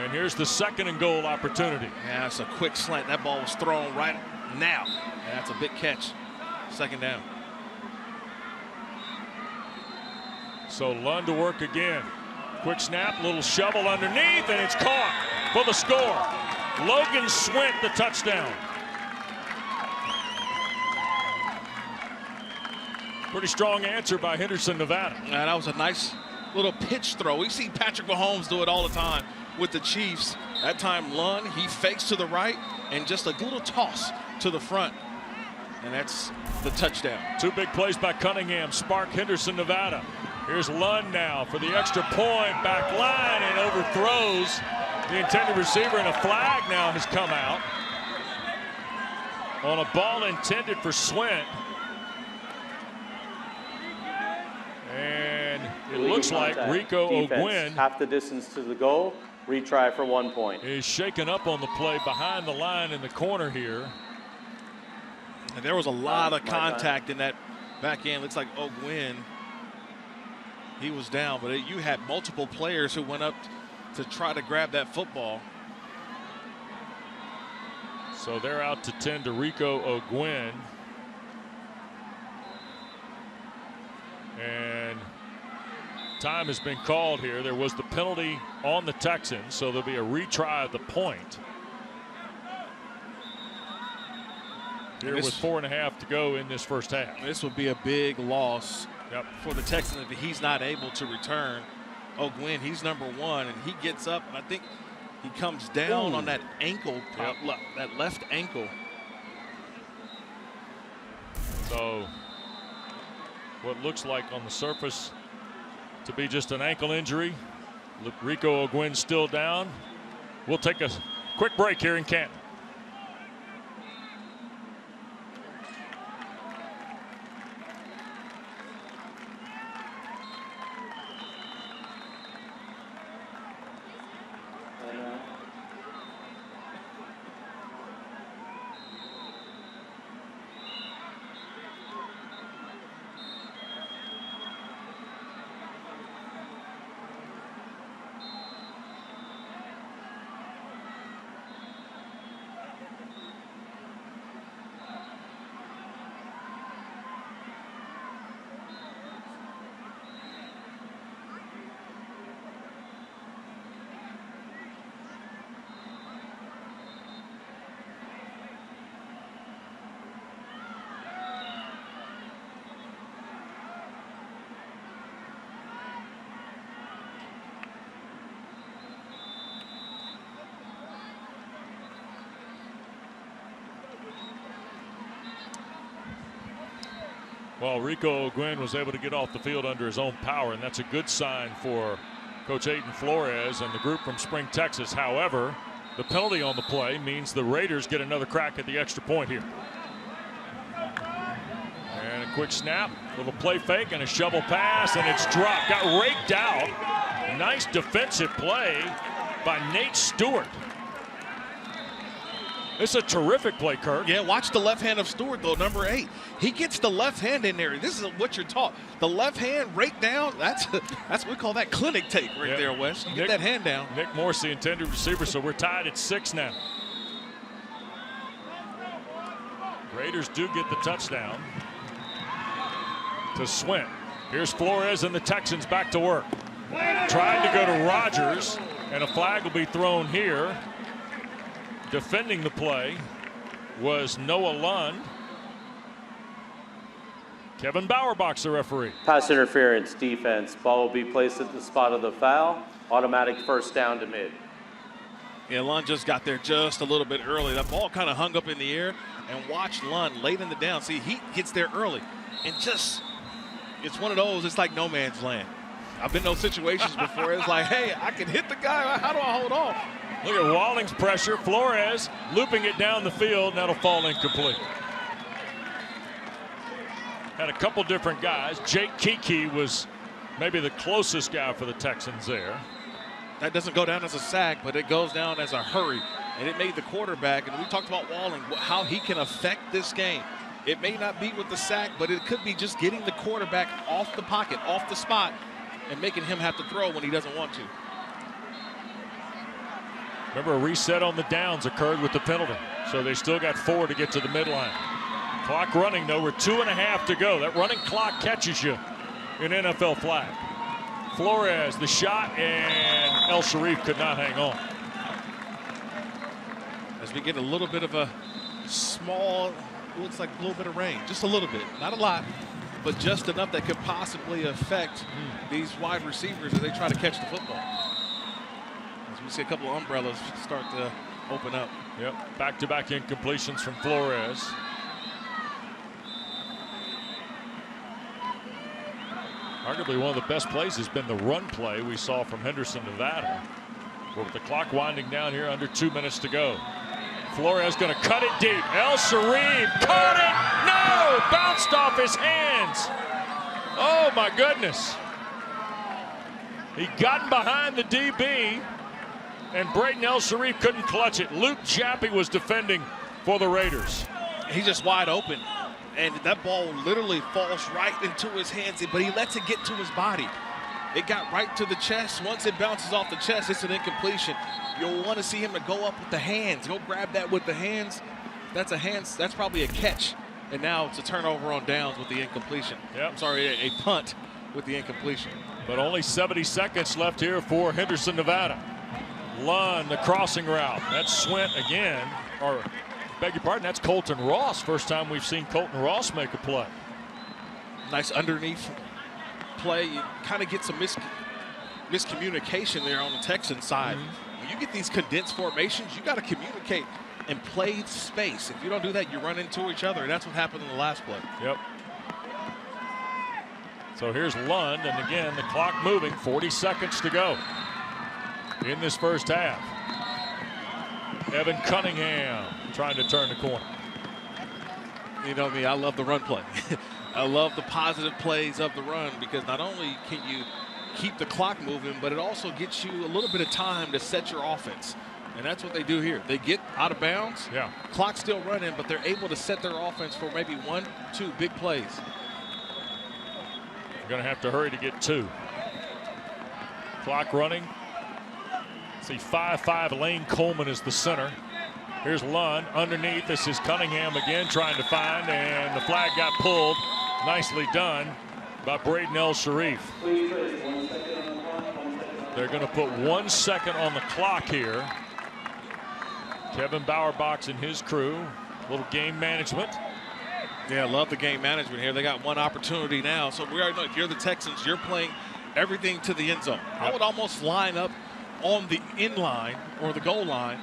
And here's the 2nd and goal opportunity. Yeah, that's a quick slant. That ball was thrown right now. And that's a big catch. 2nd down. So Lund to work again. Quick snap, little shovel underneath, and it's caught for the score. Logan Swint, the touchdown. Pretty strong answer by Henderson, Nevada. Yeah, that was a nice little pitch throw. We see Patrick Mahomes do it all the time with the Chiefs. That time Lund, he fakes to the right and just a little toss to the front. And that's the touchdown. 2 big plays by Cunningham, spark Henderson, Nevada. Here's Lund now for the extra point, back line, and overthrows the intended receiver, and a flag now has come out on a ball intended for Swint. And it looks like Rico Ogwin, half the distance to the goal, retry for 1 point. Is shaken up on the play behind the line in the corner here. And there was a lot of contact in that back end. Looks like Ogwin, he was down, but you had multiple players who went up to try to grab that football. So they're out to 10 to Rico Ogwin. And time has been called here. There was the penalty on the Texans, so there'll be a retry of the point. Here with 4.5 to go in this first half. This would be a big loss for the Texans if he's not able to return. Ogwin, he's number 1, and he gets up, and I think he comes down on that ankle, that left ankle. So what looks like on the surface to be just an ankle injury. Rico Ogwin still down. We'll take a quick break here in Canton. Well, Rico Ogwin was able to get off the field under his own power, and that's a good sign for Coach Aiden Flores and the group from Spring, Texas. However, the penalty on the play means the Raiders get another crack at the extra point here. And a quick snap, little play fake, and a shovel pass, and it's dropped. Got raked out. Nice defensive play by Nate Stewart. It's a terrific play, Kirk. Yeah, watch the left hand of Stewart, though, number 8. He gets the left hand in there. This is what you're taught. The left hand rake down, that's what we call that clinic tape right there, Wes. You get that hand down. Nick Morse, the intended receiver, so we're tied at 6 now. Raiders do get the touchdown to Swint. Here's Flores and the Texans back to work. Tried to go to Rogers, and a flag will be thrown here. Defending the play was Noah Lund. Kevin Bowerbach, the referee. Pass interference defense. Ball will be placed at the spot of the foul. Automatic first down to mid. Yeah, Lund just got there just a little bit early. That ball kind of hung up in the air, and watch Lund late in the down. See, he gets there early, and just, it's one of those, it's like no man's land. I've been in those situations before. It's like, hey, I can hit the guy. How do I hold on? Look at Walling's pressure. Flores looping it down the field, and that'll fall incomplete. Had a couple different guys. Jake Kiki was maybe the closest guy for the Texans there. That doesn't go down as a sack, but it goes down as a hurry. And it made the quarterback, and we talked about Walling, how he can affect this game. It may not be with the sack, but it could be just getting the quarterback off the pocket, off the spot, and making him have to throw when he doesn't want to. Remember, a reset on the downs occurred with the penalty, so they still got 4 to get to the midline. Clock running, though, with 2.5 to go. That running clock catches you in NFL flag. Flores, the shot, and El Sharif could not hang on. As we get a little bit of a small, looks like a little bit of rain, just a little bit, not a lot, but just enough that could possibly affect these wide receivers as they try to catch the football. As we see a couple of umbrellas start to open up. Yep, back-to-back incompletions from Flores. Arguably one of the best plays has been the run play we saw from Henderson, Nevada. With the clock winding down here, under 2 minutes to go. Flores going to cut it deep. El Sharif caught it. No! Bounced off his hands. Oh, my goodness. He got behind the DB, and Brayton El Sharif couldn't clutch it. Luke Chappie was defending for the Raiders. He's just wide open, and that ball literally falls right into his hands, but he lets it get to his body. It got right to the chest. Once it bounces off the chest, it's an incompletion. You'll want to see him to go up with the hands. Go grab that with the hands. That's a hands. That's probably a catch. And now it's a turnover on downs with the incompletion. Yep. I'm sorry, a punt with the incompletion. But only 70 seconds left here for Henderson, Nevada. Lund, the crossing route. That's Swint again. Or, beg your pardon, that's Colton Ross. First time we've seen Colton Ross make a play. Nice underneath play. You kind of get some miscommunication there on the Texan side. When you get these condensed formations, you got to communicate and play space. If you don't do that, you run into each other, and that's what happened in the last play. Yep. So here's Lund, and again, the clock moving, 40 seconds to go in this first half. Evan Cunningham trying to turn the corner. You know me, I love the run play. I love the positive plays of the run, because not only can you keep the clock moving, but it also gets you a little bit of time to set your offense. And that's what they do here. They get out of bounds. Yeah. Clock's still running, but they're able to set their offense for maybe 1, 2 big plays. You're going to have to hurry to get 2. Clock running. See 5'5" Lane Coleman is the center. Here's Lund underneath. This is Cunningham again trying to find, and the flag got pulled. Nicely done by Brayton El Sharif. They're going to put 1 second on the clock here. Kevin Bowerbach and his crew, a little game management. Yeah, I love the game management here. They got one opportunity now. So we already know if you're the Texans, you're playing everything to the end zone. Yep. I would almost line up on the in line or the goal line,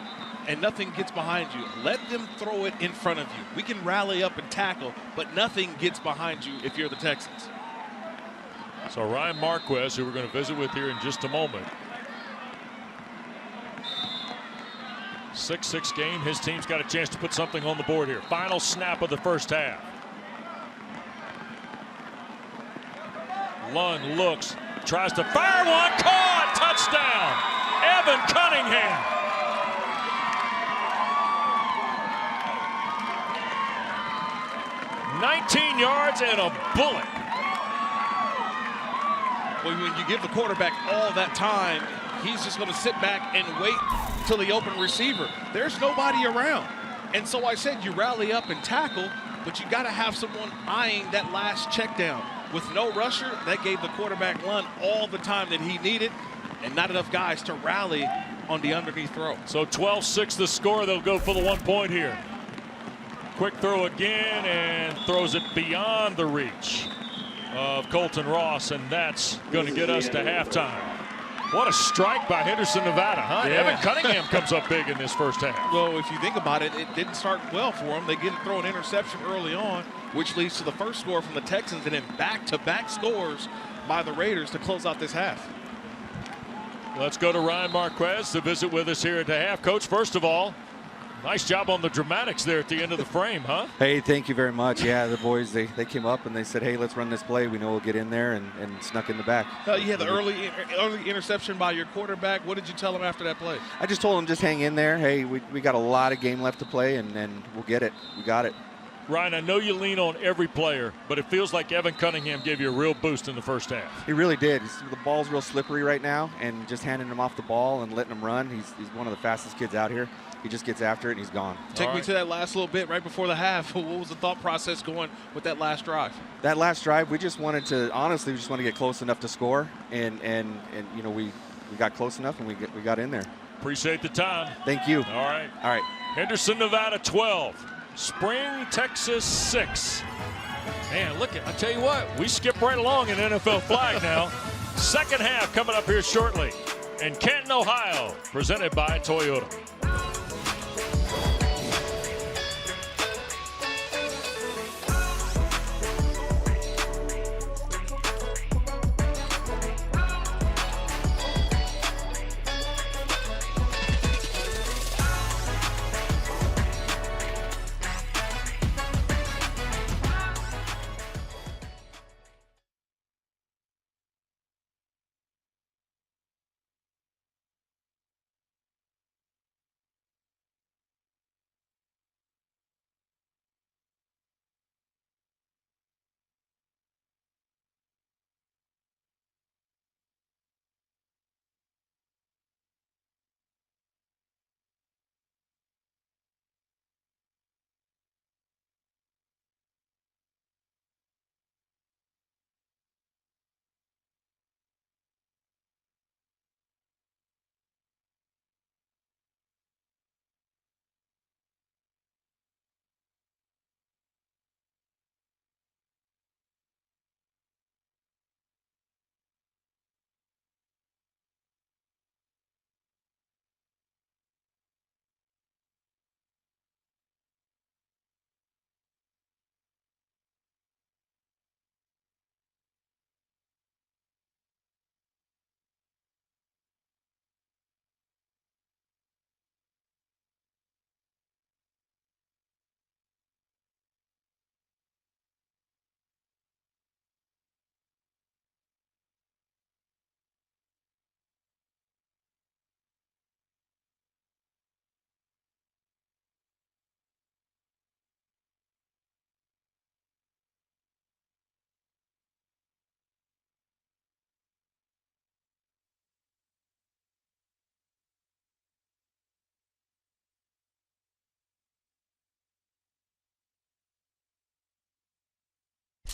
and nothing gets behind you. Let them throw it in front of you. We can rally up and tackle, but nothing gets behind you if you're the Texans. So Ryan Marquez, who we're going to visit with here in just a moment. 6-6 game. His team's got a chance to put something on the board here. Final snap of the first half. Lund looks, tries to fire one, caught, touchdown, Evan Cunningham. $19 yards and a bullet. Well, when you give the quarterback all that time, he's just going to sit back and wait till the open receiver. There's nobody around. And so I said you rally up and tackle, but you got to have someone eyeing that last check down. With no rusher, that gave the quarterback Lund all the time that he needed, and not enough guys to rally on the underneath throw. So 12-6 the score. They'll go for the 1 point here. Quick throw again, and throws it beyond the reach of Colton Ross, and that's going to get us to halftime. What a strike by Henderson, Nevada, huh? Yeah. Evan Cunningham comes up big in this first half. Well, if you think about it, it didn't start well for them. They get to throw an interception early on, which leads to the first score from the Texans, and then back-to-back scores by the Raiders to close out this half. Let's go to Ryan Marquez to visit with us here at the half. Coach, first of all, nice job on the dramatics there at the end of the frame, huh? Hey, thank you very much. Yeah, the boys, they came up and they said, hey, let's run this play. We know we'll get in there, and snuck in the back. You had the early interception by your quarterback. What did you tell him after that play? I just told him just hang in there. Hey, we got a lot of game left to play, and we'll get it. We got it. Ryan, I know you lean on every player, but it feels like Evan Cunningham gave you a real boost in the first half. He really did. The ball's real slippery right now, and just handing him off the ball and letting him run. He's one of the fastest kids out here. He just gets after it, and he's gone. Take me to that last little bit right before the half. What was the thought process going with that last drive? That last drive, we just wanted to, honestly, we just want to get close enough to score, and you know, we got close enough, and we got in there. Appreciate the time. Thank you. All right. All right. Henderson, Nevada 12. Spring, Texas 6. Man, look, I tell you what, we skip right along in NFL flag now. Second half coming up here shortly in Canton, Ohio, presented by Toyota.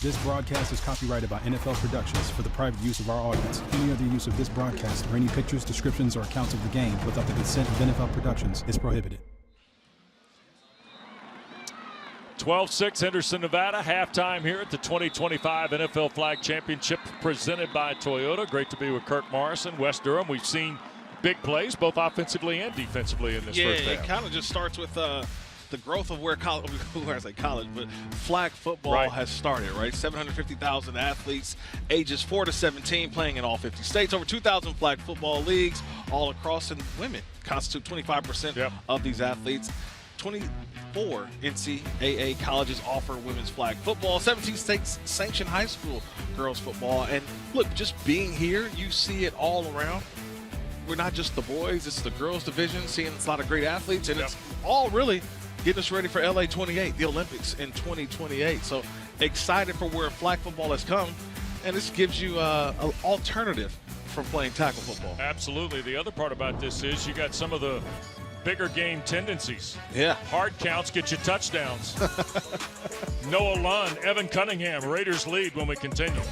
This broadcast is copyrighted by NFL Productions for the private use of our audience. Any other use of this broadcast or any pictures, descriptions, or accounts of the game without the consent of NFL Productions is prohibited. 12-6 Henderson, Nevada. Halftime here at the 2025 NFL Flag Championship presented by Toyota. Great to be with Kirk Morrison, West Durham. We've seen big plays both offensively and defensively in this first half. Yeah, it kind of just starts with the growth of where college, but flag football has started, right? 750,000 athletes, ages 4 to 17, playing in all 50 states. Over 2,000 flag football leagues all across, and women constitute 25% of these athletes. 24 NCAA colleges offer women's flag football. 17 states sanction high school girls football. And look, just being here, you see it all around. We're not just the boys, it's the girls division, seeing a lot of great athletes, and it's all really getting us ready for LA 28, the Olympics in 2028. So excited for where flag football has come, and this gives you an alternative from playing tackle football. Absolutely. The other part about this is you got some of the bigger game tendencies. Yeah. Hard counts get you touchdowns. Noah Lund, Evan Cunningham, Raiders lead when we continue.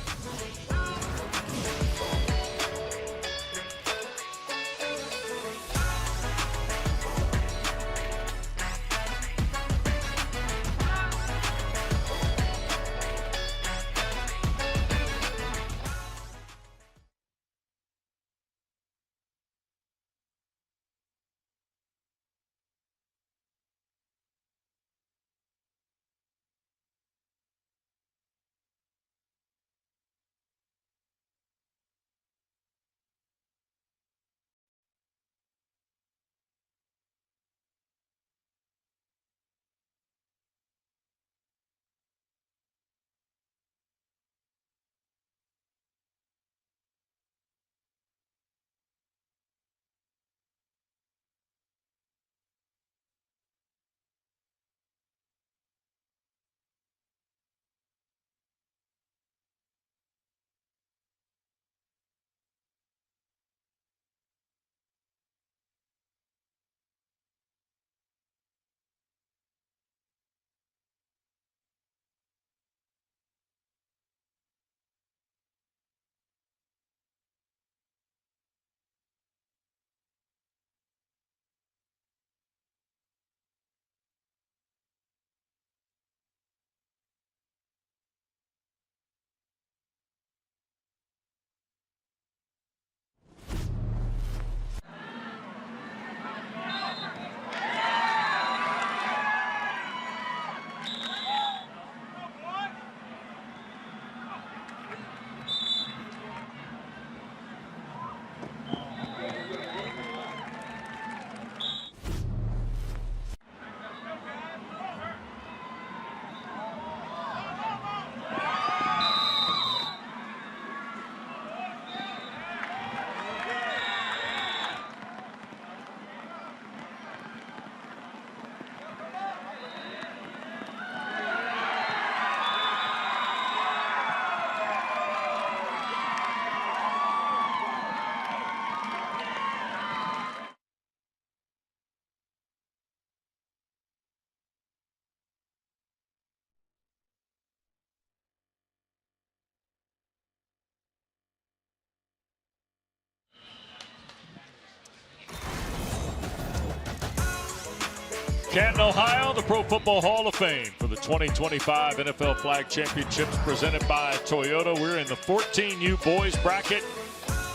Canton, Ohio, the Pro Football Hall of Fame for the 2025 NFL Flag Championships presented by Toyota. We're in the 14U boys bracket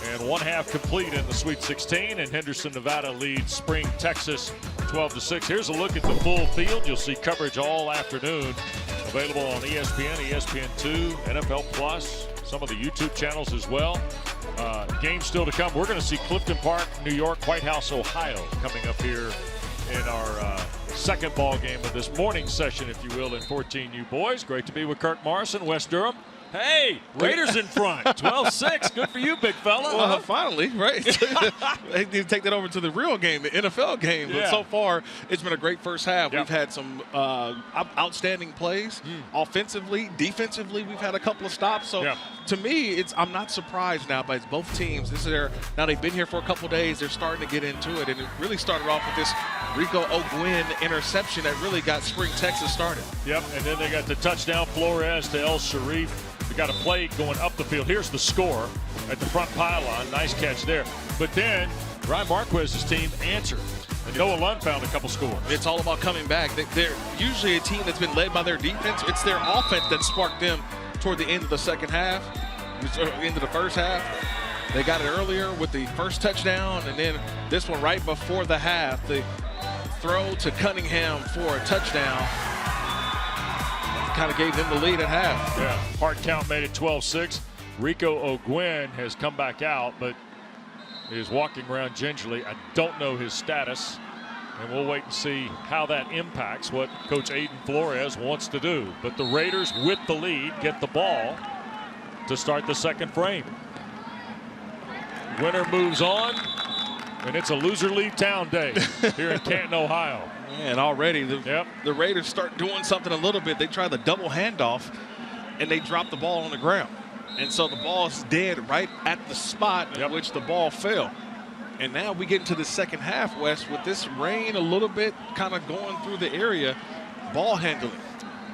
and one half complete in the Sweet 16, and Henderson, Nevada leads Spring, Texas 12-6. Here's a look at the full field. You'll see coverage all afternoon available on ESPN, ESPN2, NFL Plus, some of the YouTube channels as well. Games still to come. We're going to see Clifton Park, New York, White House, Ohio coming up here in our second ball game of this morning session, if you will, in 14U boys. Great to be with Kirk Morrison, West Durham. Hey, Raiders in front, 12-6. Good for you, big fella. Well, finally, right? They need to take that over to the real game, the NFL game. Yeah. But so far, it's been a great first half. Yep. We've had some outstanding plays. Offensively, defensively, we've had a couple of stops. So to me, I'm not surprised now by both teams. Now they've been here for a couple of days. They're starting to get into it. And it really started off with this Rico O'Gwen interception that really got Spring, Texas started. Yep, and then they got the touchdown, Flores to El Sharif. We got a play going up the field. Here's the score at the front pylon. Nice catch there. But then Ryan Marquez's team answered. And Noah Lund found a couple scores. It's all about coming back. They're usually a team that's been led by their defense. It's their offense that sparked them toward the end of the second half, into the first half. They got it earlier with the first touchdown, and then this one right before the half, the throw to Cunningham for a touchdown. Kind of gave them the lead at half. Yeah, hard count made it 12-6. Rico O'Gwen has come back out, but is walking around gingerly. I don't know his status, and we'll wait and see how that impacts what Coach Aiden Flores wants to do. But the Raiders, with the lead, get the ball to start the second frame. Winner moves on, and it's a loser leave town day here in Canton, Ohio. And already the Raiders start doing something a little bit. They try the double handoff, and they drop the ball on the ground. And so the ball is dead right at the spot in which the ball fell. And now we get into the second half, Wes, with this rain a little bit kind of going through the area. Ball handling,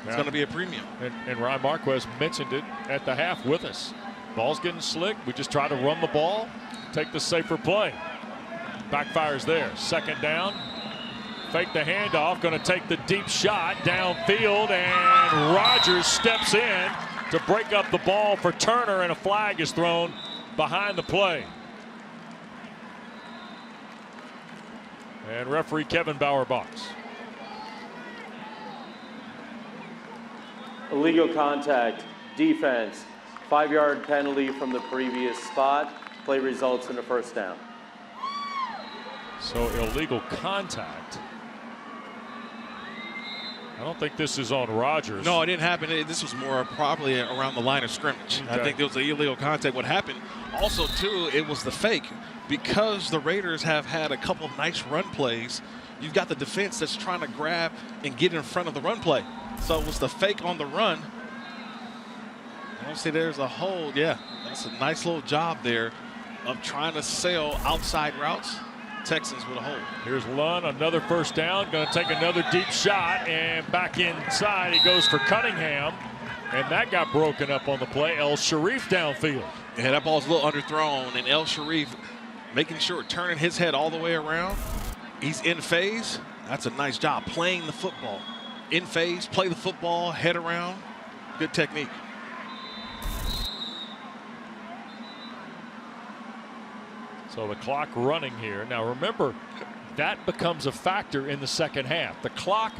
it's going to be a premium. And Ryan Marquez mentioned it at the half with us. Ball's getting slick. We just try to run the ball, take the safer play. Backfires there. Second down. Fake the handoff, going to take the deep shot downfield, and Rodgers steps in to break up the ball for Turner, and a flag is thrown behind the play. And referee Kevin Bauerbach. Illegal contact, defense, 5-yard penalty from the previous spot. Play results in a first down. So illegal contact. I don't think this is on Rodgers. No, it didn't happen. This was more probably around the line of scrimmage. Okay. I think there was an illegal contact. What happened also, too, it was the fake. Because the Raiders have had a couple of nice run plays, you've got the defense that's trying to grab and get in front of the run play. So it was the fake on the run. I don't see there's a hold. Yeah, that's a nice little job there of trying to sail outside routes. Texans with a hold. Here's Lund, another first down, going to take another deep shot, and back inside he goes for Cunningham, and that got broken up on the play. El Sharif downfield. Yeah, that ball's a little underthrown, and El Sharif making sure, turning his head all the way around. He's in phase. That's a nice job playing the football. In phase, play the football, head around. Good technique. So the clock running here. Now remember, that becomes a factor in the second half. The clock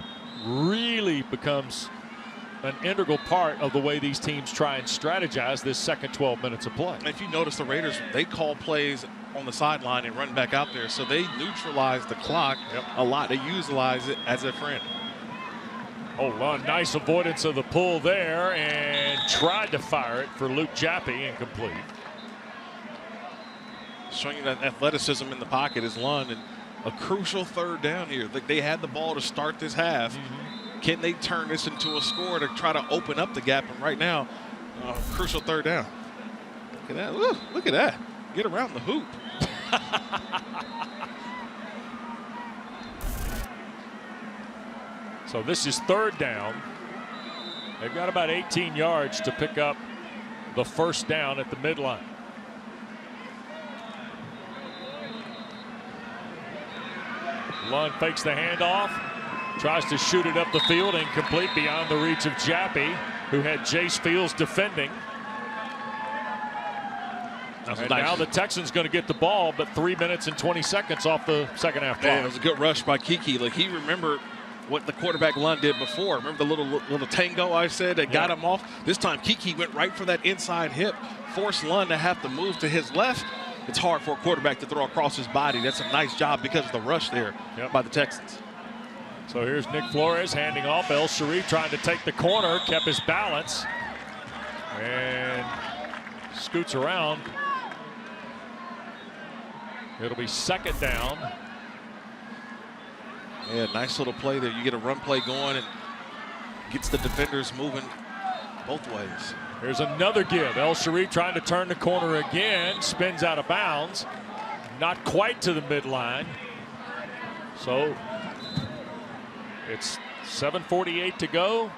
really becomes an integral part of the way these teams try and strategize this second 12 minutes of play. And if you notice, the Raiders, they call plays on the sideline and run back out there. So they neutralize the clock a lot. They utilize it as a friend. Oh, Lund, nice avoidance of the pull there, and tried to fire it for Luke Jappy, incomplete. Showing you that athleticism in the pocket is Lund, and a crucial third down here. They had the ball to start this half. Can they turn this into a score to try to open up the gap? And right now, crucial third down. Look at that. Ooh, look at that. Get around the hoop. So this is third down. They've got about 18 yards to pick up the first down at the midline. Lund fakes the handoff, Tries to shoot it up the field, incomplete, beyond the reach of Jappy, who had Jace Fields defending. And now the Texans going to get the ball, but 3 minutes and 20 seconds off the second half clock. It was a good rush by Kiki. Like, he remembered what the quarterback Lund did before. Remember the little tango I said that got him off? This time Kiki went right for that inside hip, forced Lund to have to move to his left. It's hard for a quarterback to throw across his body. That's a nice job because of the rush there by the Texans. So here's Nick Flores handing off. El Sharif trying to take the corner, kept his balance, and scoots around. It'll be second down. Yeah, nice little play there. You get a run play going and gets the defenders moving both ways. Here's another give. El Sharif trying to turn the corner again. Spins out of bounds. Not quite to the midline. So it's 7:48 to go.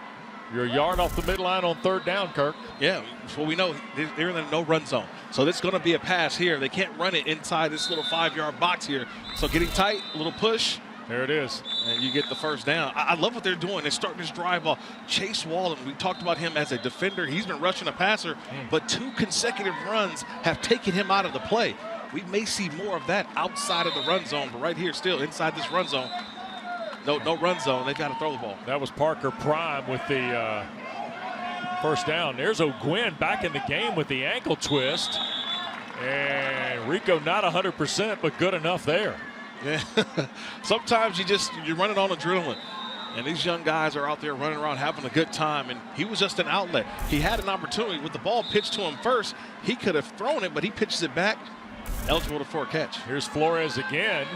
You're a yard off the midline on third down, Kirk. Yeah, well, we know they're in a no-run zone. So it's going to be a pass here. They can't run it inside this little 5-yard box here. So getting tight, a little push. There it is. And you get the first down. I love what they're doing. They're starting this drive off. Chase Wallen, we talked about him as a defender. He's been rushing a passer, but 2 consecutive runs have taken him out of the play. We may see more of that outside of the run zone, but right here still inside this run zone. No run zone. They've got to throw the ball. That was Parker Prime with the first down. There's O'Gwen back in the game with the ankle twist. And Rico not 100%, but good enough there. Yeah. Sometimes you're running on adrenaline. And these young guys are out there running around having a good time. And he was just an outlet. He had an opportunity with the ball pitched to him first. He could have thrown it, but he pitches it back. Eligible for a catch. Here's Flores again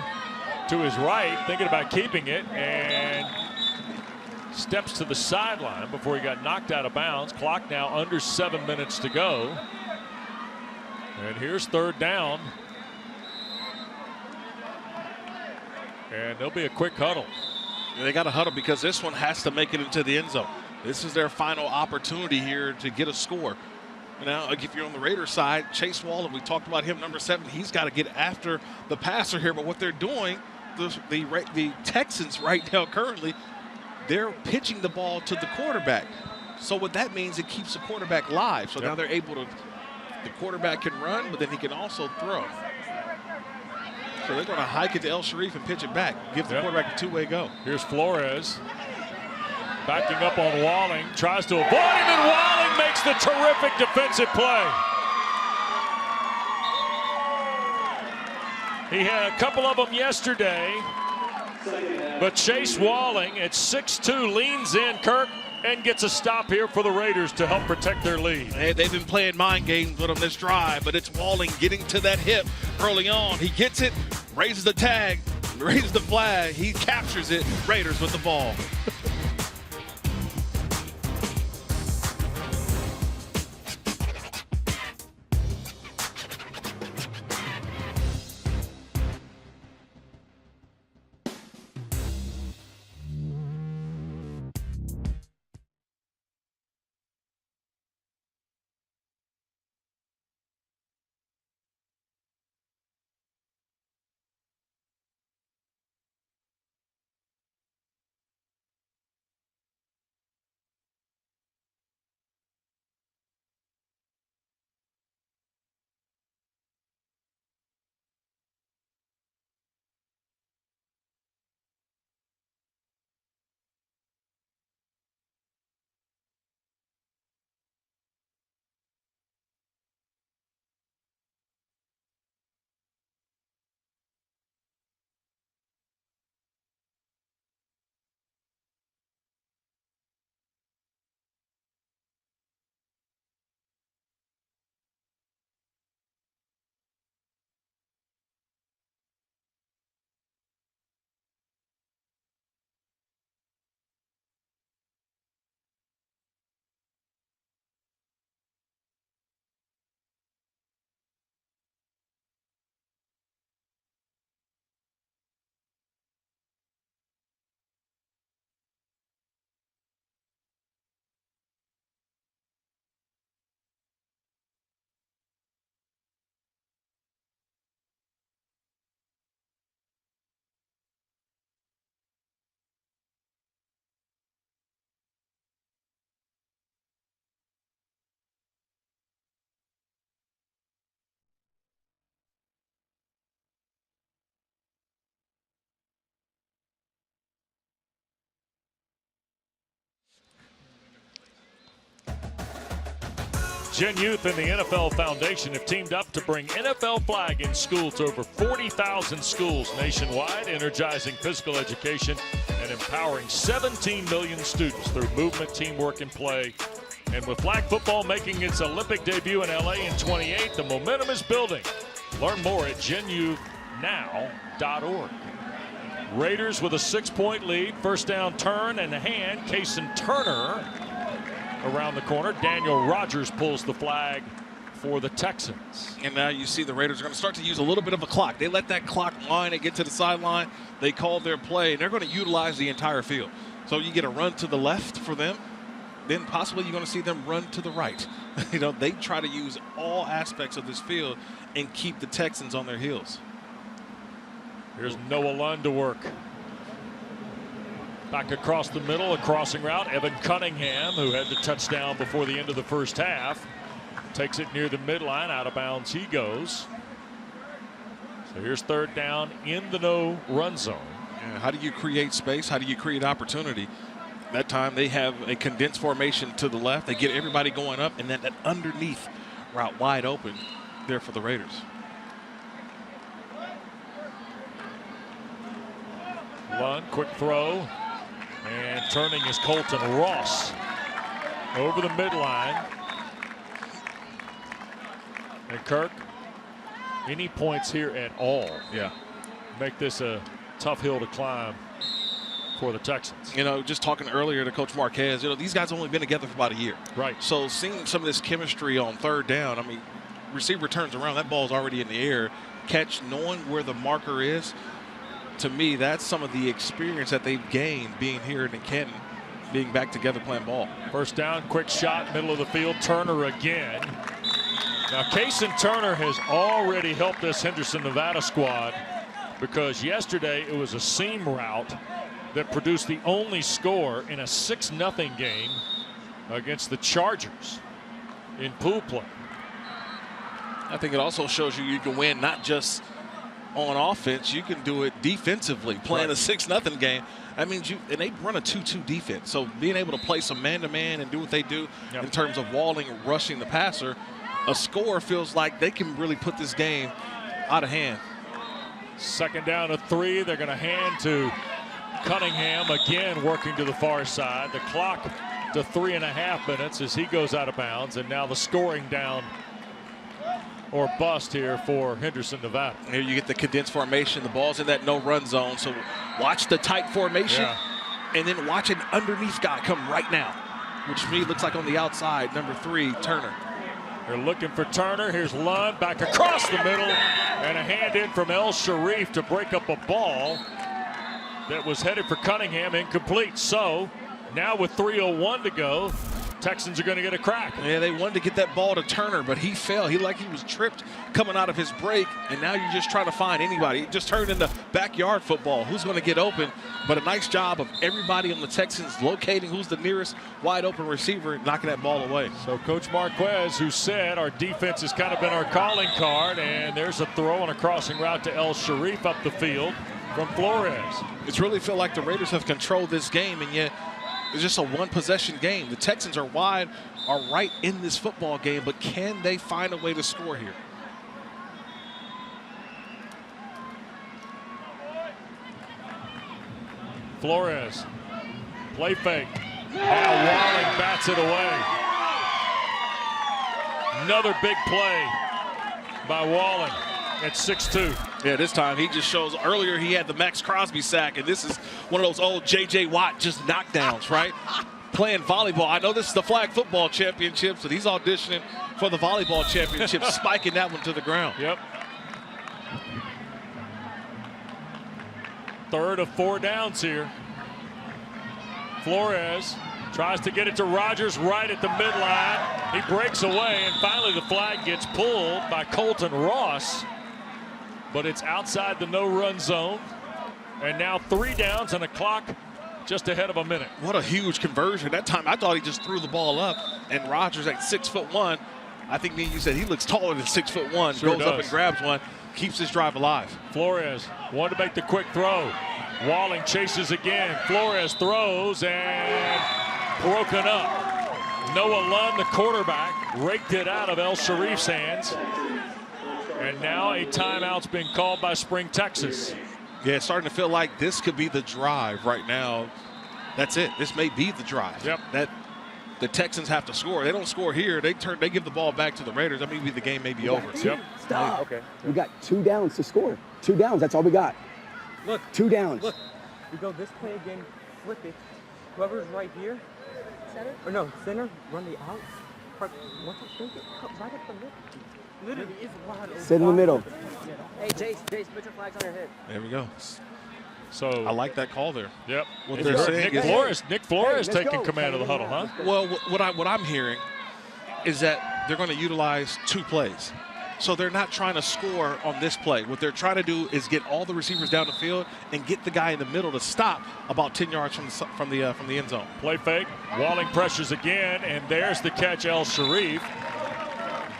to his right, thinking about keeping it, and steps to the sideline before he got knocked out of bounds. Clock now under 7 minutes to go. And here's third down. And there'll be a quick huddle. They got to huddle because this one has to make it into the end zone. This is their final opportunity here to get a score. Now, if you're on the Raiders side, Chase Wallen, we talked about him, number 7. He's got to get after the passer here. But what they're doing, the Texans right now currently, they're pitching the ball to the quarterback. So what that means, it keeps the quarterback live. So now they're able to, the quarterback can run, but then he can also throw. So they're going to hike it to El Sharif and pitch it back. Give the quarterback a two-way go. Here's Flores. Backing up on Walling. Tries to avoid him, and Walling makes the terrific defensive play. He had a couple of them yesterday. But Chase Walling at 6'2" leans in, Kirk, and gets a stop here for the Raiders to help protect their lead. Hey, they've been playing mind games with him this drive, but it's Walling getting to that hip early on. He gets it, raises the tag, raises the flag, he captures it. Raiders with the ball. Gen Youth and the NFL Foundation have teamed up to bring NFL flag in school to over 40,000 schools nationwide, energizing physical education and empowering 17 million students through movement, teamwork, and play. And with flag football making its Olympic debut in LA in 28, the momentum is building. Learn more at genyouthnow.org. Raiders with a 6-point lead. First down, turn and hand. Kason Turner around the corner. Daniel Rogers pulls the flag for the Texans. And now you see the Raiders are going to start to use a little bit of a clock. They let that clock line and get to the sideline. They call their play, and they're going to utilize the entire field. So you get a run to the left for them. Then possibly you're going to see them run to the right. You know, they try to use all aspects of this field and keep the Texans on their heels. Here's Noah Lund to work. Back across the middle, a crossing route. Evan Cunningham, who had the touchdown before the end of the first half, takes it near the midline. Out of bounds he goes. So here's third down in the no run zone. And how do you create space? How do you create opportunity? That time they have a condensed formation to the left. They get everybody going up, and then that underneath route wide open there for the Raiders. Lund, quick throw, and turning is Colton Ross over the midline. And Kirk, any points here at all? Yeah. Make this a tough hill to climb for the Texans. You know, just talking earlier to Coach Marquez, you know, these guys have only been together for about a year. Right. So seeing some of this chemistry on third down, I mean, receiver turns around, that ball's already in the air. Catch, knowing where the marker is, to me, that's some of the experience that they've gained being here in Canton, being back together playing ball. First down, quick shot, middle of the field, Turner again. Now, Kason Turner has already helped this Henderson, Nevada squad, because yesterday it was a seam route that produced the only score in a 6-0 game against the Chargers in pool play. I think it also shows you can win not just on offense, you can do it defensively, playing right. a 6-0 game. That means and they run a 2-2 defense. So being able to play some man-to-man and do what they do in terms of walling and rushing the passer, a score feels like they can really put this game out of hand. Second down to 3. They're going to hand to Cunningham, again working to the far side. The clock to 3.5 minutes as he goes out of bounds, and now the scoring down or bust here for Henderson, Nevada. Here you get the condensed formation. The ball's in that no-run zone, so watch the tight formation, and then watch an underneath guy come right now, which to me looks like on the outside, number 3, Turner. They're looking for Turner. Here's Lund back across the middle, and a hand in from El Sharif to break up a ball that was headed for Cunningham, incomplete. So now with 3:01 to go, Texans are going to get a crack. Yeah, they wanted to get that ball to Turner, but he fell. He was tripped coming out of his break, and now you're just trying to find anybody. It just turned into backyard football. Who's going to get open? But a nice job of everybody on the Texans locating who's the nearest wide open receiver, knocking that ball away. So Coach Marquez, who said our defense has kind of been our calling card, and there's a throw on a crossing route to El Sharif up the field from Flores. It's really feel like the Raiders have controlled this game, and yet it's just a one-possession game. The Texans are right in this football game, but can they find a way to score here? Flores, play fake. Now Walling bats it away. Another big play by Walling at 6'2". Yeah, this time he just shows. Earlier he had the Max Crosby sack, and this is one of those old J.J. Watt just knockdowns, right? Playing volleyball. I know this is the flag football championship, so he's auditioning for the volleyball championship, spiking that one to the ground. Yep. Third of 4 downs here. Flores tries to get it to Rogers right at the midline. He breaks away, and finally the flag gets pulled by Colton Ross. But it's outside the no-run zone. And now 3 downs and a clock just ahead of a minute. What a huge conversion. That time I thought he just threw the ball up, and Rogers at 6'1". I think you said he looks taller than 6'1". Sure goes does. up and grabs one, keeps his drive alive. Flores wanted to make the quick throw. Walling chases again. Flores throws and broken up. Noah Lund, the quarterback, raked it out of El Sharif's hands. And now a timeout's been called by Spring, Texas. Yeah, it's starting to feel like this could be the drive right now. That's it. This may be the drive. Yep. That the Texans have to score. They don't score here. They give the ball back to the Raiders. That means the game may be over. Yep. Stop. Okay. We got 2 downs to score. 2 downs. That's all we got. Look. 2 downs. Look. We go this play again. Flip it. Whoever's right here. Center? Or no, center. Run the out. Once I think it, right up the middle. Literally, it's wide open. Sit in the middle. Hey, Jace, put your flags on your head. There we go. So I like that call there. Yep. What they're saying is Nick Flores Hey, let's taking go. command of the huddle, huh? Well, what I'm hearing is that they're going to utilize 2 plays. So they're not trying to score on this play. What they're trying to do is get all the receivers down the field and get the guy in the middle to stop about 10 yards from the end zone. Play fake. Walling pressures again, and there's the catch, El Sharif.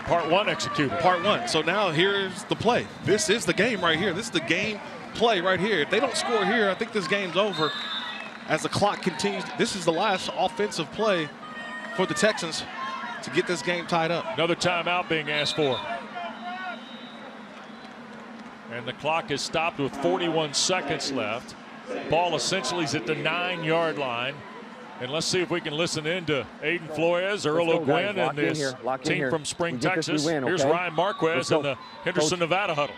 Part 1 executed. Part 1. So now here's the play. This is the game right here. This is the game play right here. If they don't score here, I think this game's over. As the clock continues, this is the last offensive play for the Texans to get this game tied up. Another timeout being asked for. And the clock is stopped with 41 seconds left. Ball essentially is at the 9-yard line. And let's see if we can listen in to Aiden Flores, Earl O'Gwen, and this team from Spring, Texas. Here's Ryan Marquez in the Henderson, Nevada huddle.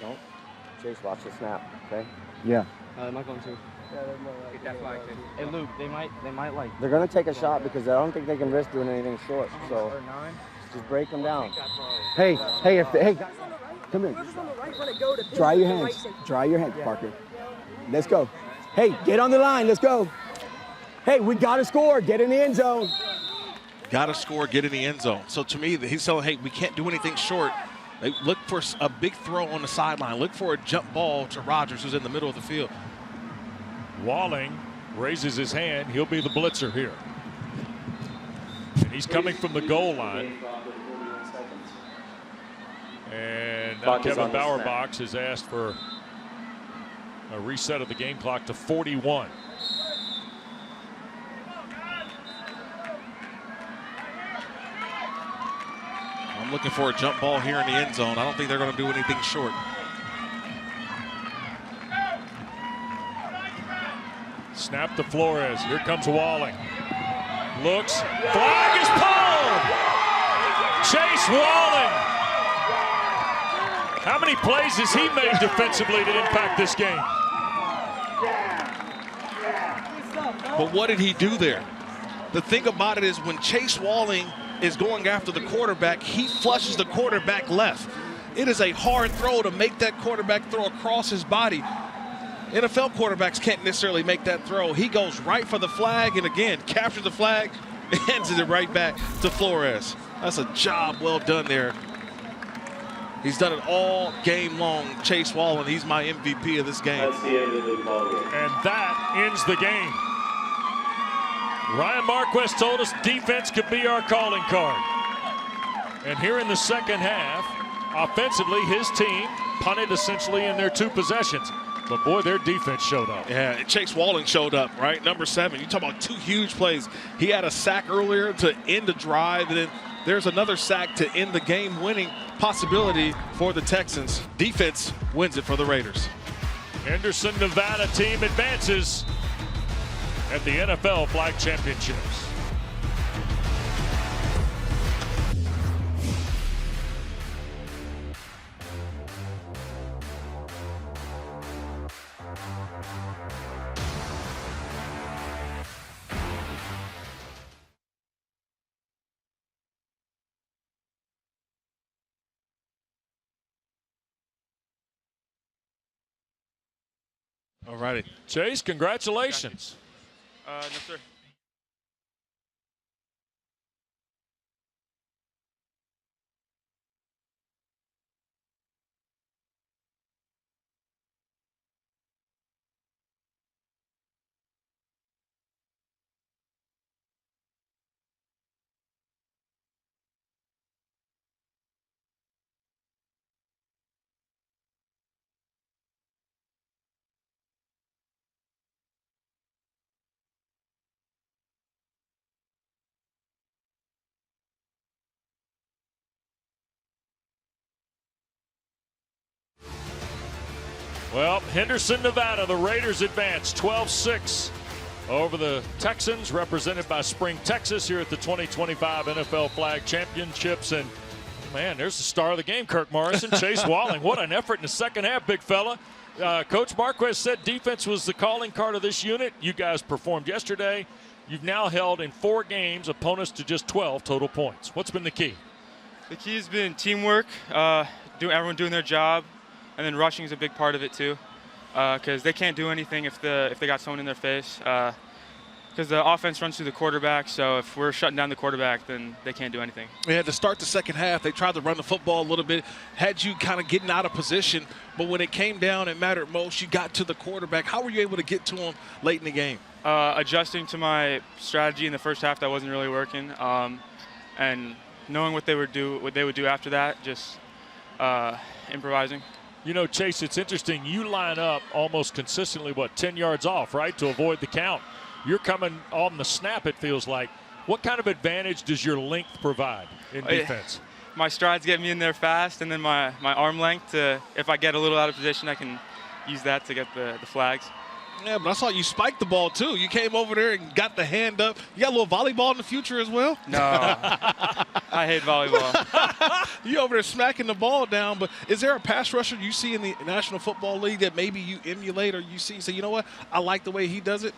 Don't. Chase, watch the snap, okay? Yeah. Am I going to? Get that flag. Hey, Luke, they might like. They're going to take a shot because I don't think they can risk doing anything short. So just break them down. Hey, come in. Dry your hands. Dry your hands, Parker. Let's go. Hey, get on the line. Let's go. Hey, we got to score. Get in the end zone. Got to score, get in the end zone. So to me, he's telling, hey, we can't do anything short. They look for a big throw on the sideline. Look for a jump ball to Rodgers, who's in the middle of the field. Walling raises his hand. He'll be the blitzer here. And he's coming from the goal line. And now Kevin Bowerbach has asked for a reset of the game clock to 41. I'm looking for a jump ball here in the end zone. I don't think they're going to do anything short. Snap to Flores. Here comes Walling. Looks. Flag is pulled. Chase Walling. How many plays has he made defensively to impact this game? But what did he do there? The thing about it is when Chase Walling is going after the quarterback, he flushes the quarterback left. It is a hard throw to make that quarterback throw across his body. NFL quarterbacks can't necessarily make that throw. He goes right for the flag and again captures the flag and hands it right back to Flores. That's a job well done there. He's done it all game long. Chase Walling, he's my MVP of this game. That's the end of the ball game. And that ends the game. Ryan Marquez told us defense could be our calling card. And here in the second half, offensively, his team punted essentially in their 2 possessions. But boy, their defense showed up. Yeah, Chase Walling showed up, right? Number 7. You talk about 2 huge plays. He had a sack earlier to end the drive, and then there's another sack to end the game-winning possibility for the Texans. Defense wins it for the Raiders. Henderson, Nevada team advances at the NFL Flag Championships. All righty. Chase, congratulations. No, sir. Well, Henderson, Nevada, the Raiders advance 12-6 over the Texans, represented by Spring, Texas, here at the 2025 NFL Flag Championships. And, man, there's the star of the game, Kirk Morrison, Chase Walling. What an effort in the second half, big fella. Coach Marquez said defense was the calling card of this unit. You guys performed yesterday. You've now held in 4 games opponents to just 12 total points. What's been the key? The key has been teamwork, everyone doing their job, and then rushing is a big part of it too, because they can't do anything if they got someone in their face. Because the offense runs through the quarterback, so if we're shutting down the quarterback, then they can't do anything. Yeah, to start the second half, they tried to run the football a little bit, had you kind of getting out of position, but when it came down and mattered most, you got to the quarterback. How were you able to get to him late in the game? Adjusting to my strategy in the first half that wasn't really working, and knowing what they would do after that, just improvising. You know, Chase, it's interesting. You line up almost consistently, 10 yards off, right, to avoid the count. You're coming on the snap, it feels like. What kind of advantage does your length provide in defense? My strides get me in there fast, and then my arm length, if I get a little out of position, I can use that to get the flags. Yeah, but I saw you spike the ball, too. You came over there and got the hand up. You got a little volleyball in the future as well? No. I hate volleyball. You over there smacking the ball down, but is there a pass rusher you see in the National Football League that maybe you emulate or you see, say, you know what, I like the way he does it?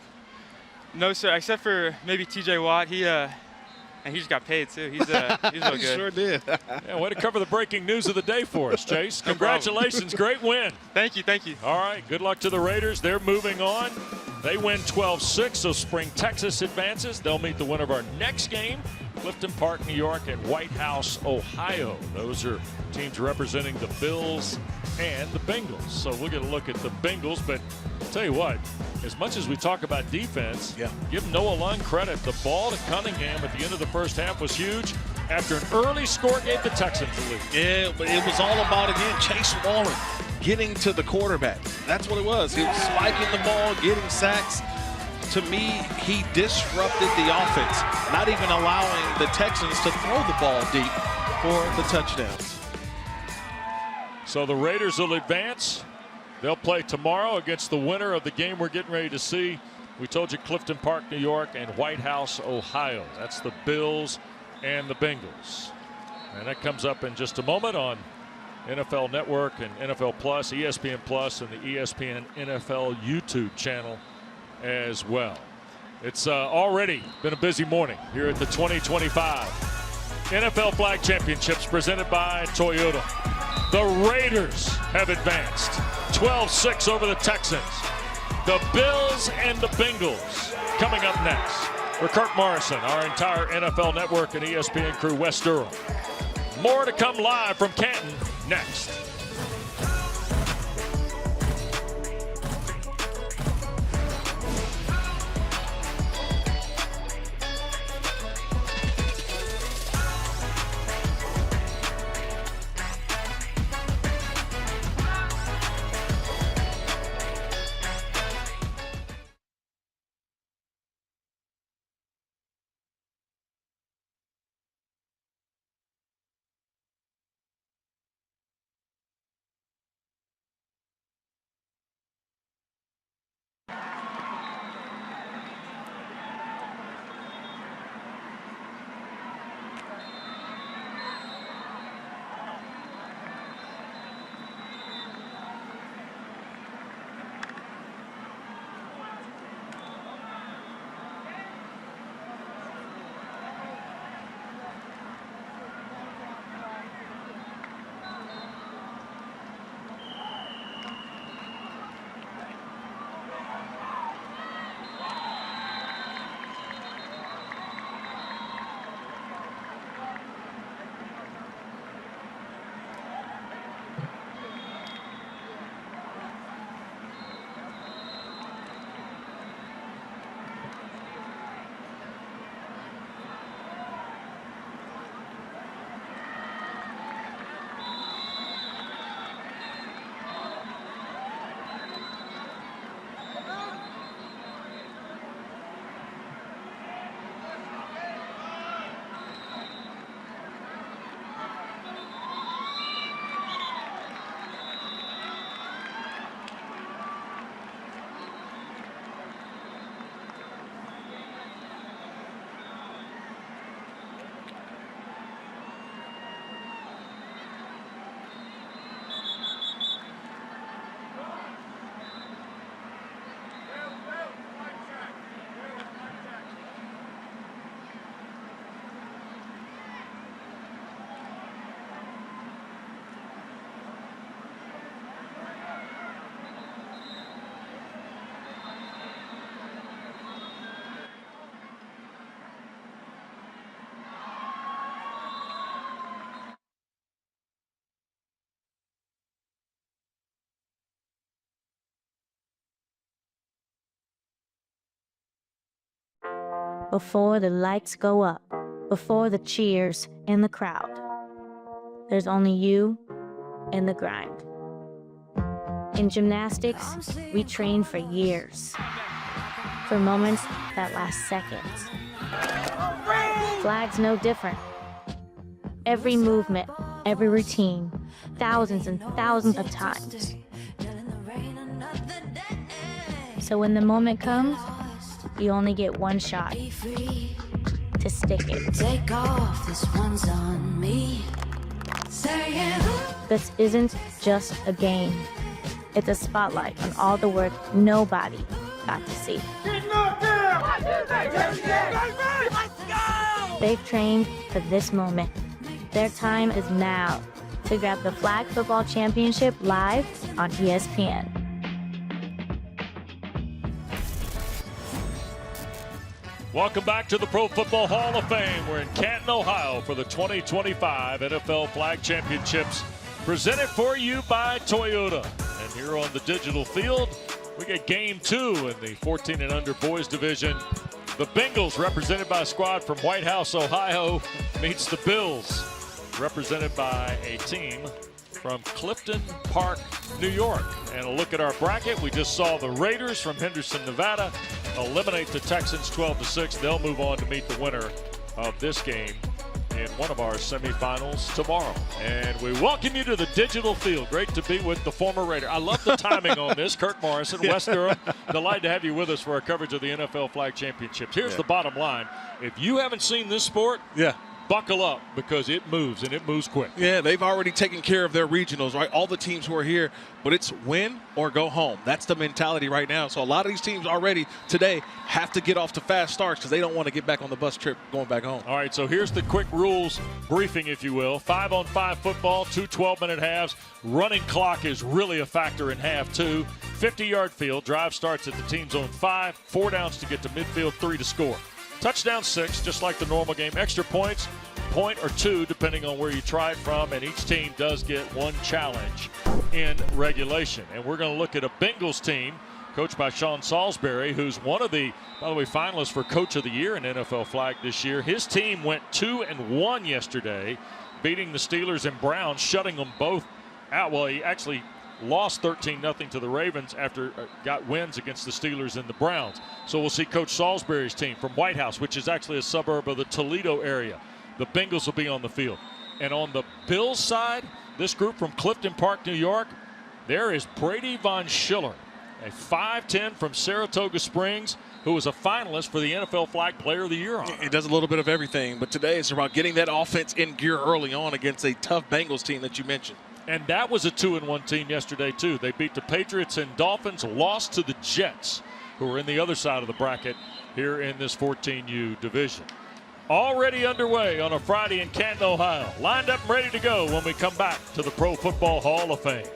No, sir, except for maybe T.J. Watt. And he just got paid, too. He's real good. He sure did. Yeah, way to cover the breaking news of the day for us, Chase. Congratulations. Great win. Thank you. All right, good luck to the Raiders. They're moving on. They win 12-6, so Spring, Texas advances. They'll meet the winner of our next game, Clifton Park, New York, and White House, Ohio. Those are teams representing the Bills and the Bengals. So we'll get a look at the Bengals, but I'll tell you what, as much as we talk about defense, give Noah Lund credit. The ball to Cunningham at the end of the first half was huge. After an early score, gave the Texans the lead. Yeah, but it was all about, again, Chase Walling getting to the quarterback. That's what it was. He was spiking the ball, getting sacks. To me, he disrupted the offense, not even allowing the Texans to throw the ball deep for the touchdowns. So the Raiders will advance. They'll play tomorrow against the winner of the game we're getting ready to see. We told you Clifton Park, New York, and White House, Ohio. That's the Bills and the Bengals. And that comes up in just a moment on NFL Network and NFL Plus, ESPN Plus, and the ESPN NFL YouTube channel as well. It's already been a busy morning here at the 2025 NFL Flag Championships presented by Toyota. The Raiders have advanced 12-6 over the Texans. The Bills and the Bengals coming up next. For Kirk Morrison, our entire NFL Network and ESPN crew, Wes Durham. More to come live from Canton next. before the lights go up, before the cheers in the crowd. There's only you and the grind. In gymnastics, we train for years, for moments that last seconds. Flag's no different. Every movement, every routine, thousands and thousands of times. So when the moment comes, you only get one shot to stick it. Take off, this one's on me. This isn't just a game. It's a spotlight on all the work nobody got to see. They've trained for this moment. Their time is now to grab the Flag Football Championship live on ESPN. Welcome back to the Pro Football Hall of Fame. We're in Canton, Ohio for the 2025 NFL Flag Championships, presented for you by Toyota. And here on the digital field, we get game 2 in the 14 and under boys division. The Bengals, represented by a squad from White House, Ohio, meets the Bills, represented by a team from Clifton Park, New York. And a look at our bracket, we just saw the Raiders from Henderson, Nevada, eliminate the Texans 12-6. They'll move on to meet the winner of this game in one of our semifinals tomorrow. And we welcome you to the digital field. Great to be with the former Raider. I love the timing on this. Kirk Morrison, West Durham, delighted to have you with us for our coverage of the NFL Flag Championships. Here's the bottom line. If you haven't seen this sport, buckle up, because it moves, and it moves quick. Yeah, they've already taken care of their regionals, right? All the teams who are here, but it's win or go home. That's the mentality right now. So a lot of these teams already today have to get off to fast starts because they don't want to get back on the bus trip going back home. All right, so here's the quick rules briefing, if you will. 5-on-5 football, 2 12-minute halves. Running clock is really a factor in half 2. 50-yard field. Drive starts at the team's own 5. 4 downs to get to midfield, 3 to score. Touchdown 6, just like the normal game. Extra points, point or 2, depending on where you try it from, and each team does get 1 challenge in regulation. And we're going to look at a Bengals team coached by Sean Salisbury, who's one of the, by the way, finalists for Coach of the Year in NFL Flag this year. His team went 2-1 yesterday, beating the Steelers and Browns, shutting them both out. Well, he actually lost 13-0 to the Ravens after got wins against the Steelers and the Browns. So we'll see Coach Salisbury's team from White House, which is actually a suburb of the Toledo area. The Bengals will be on the field. And on the Bills side, this group from Clifton Park, New York, there is Brady Von Schiller, a 5'10" from Saratoga Springs, who was a finalist for the NFL Flag Player of the Year honor. He does a little bit of everything, but today it's about getting that offense in gear early on against a tough Bengals team that you mentioned. And that was a 2-1 team yesterday, too. They beat the Patriots and Dolphins, lost to the Jets, who are in the other side of the bracket here in this 14U division. Already underway on a Friday in Canton, Ohio. Lined up and ready to go when we come back to the Pro Football Hall of Fame.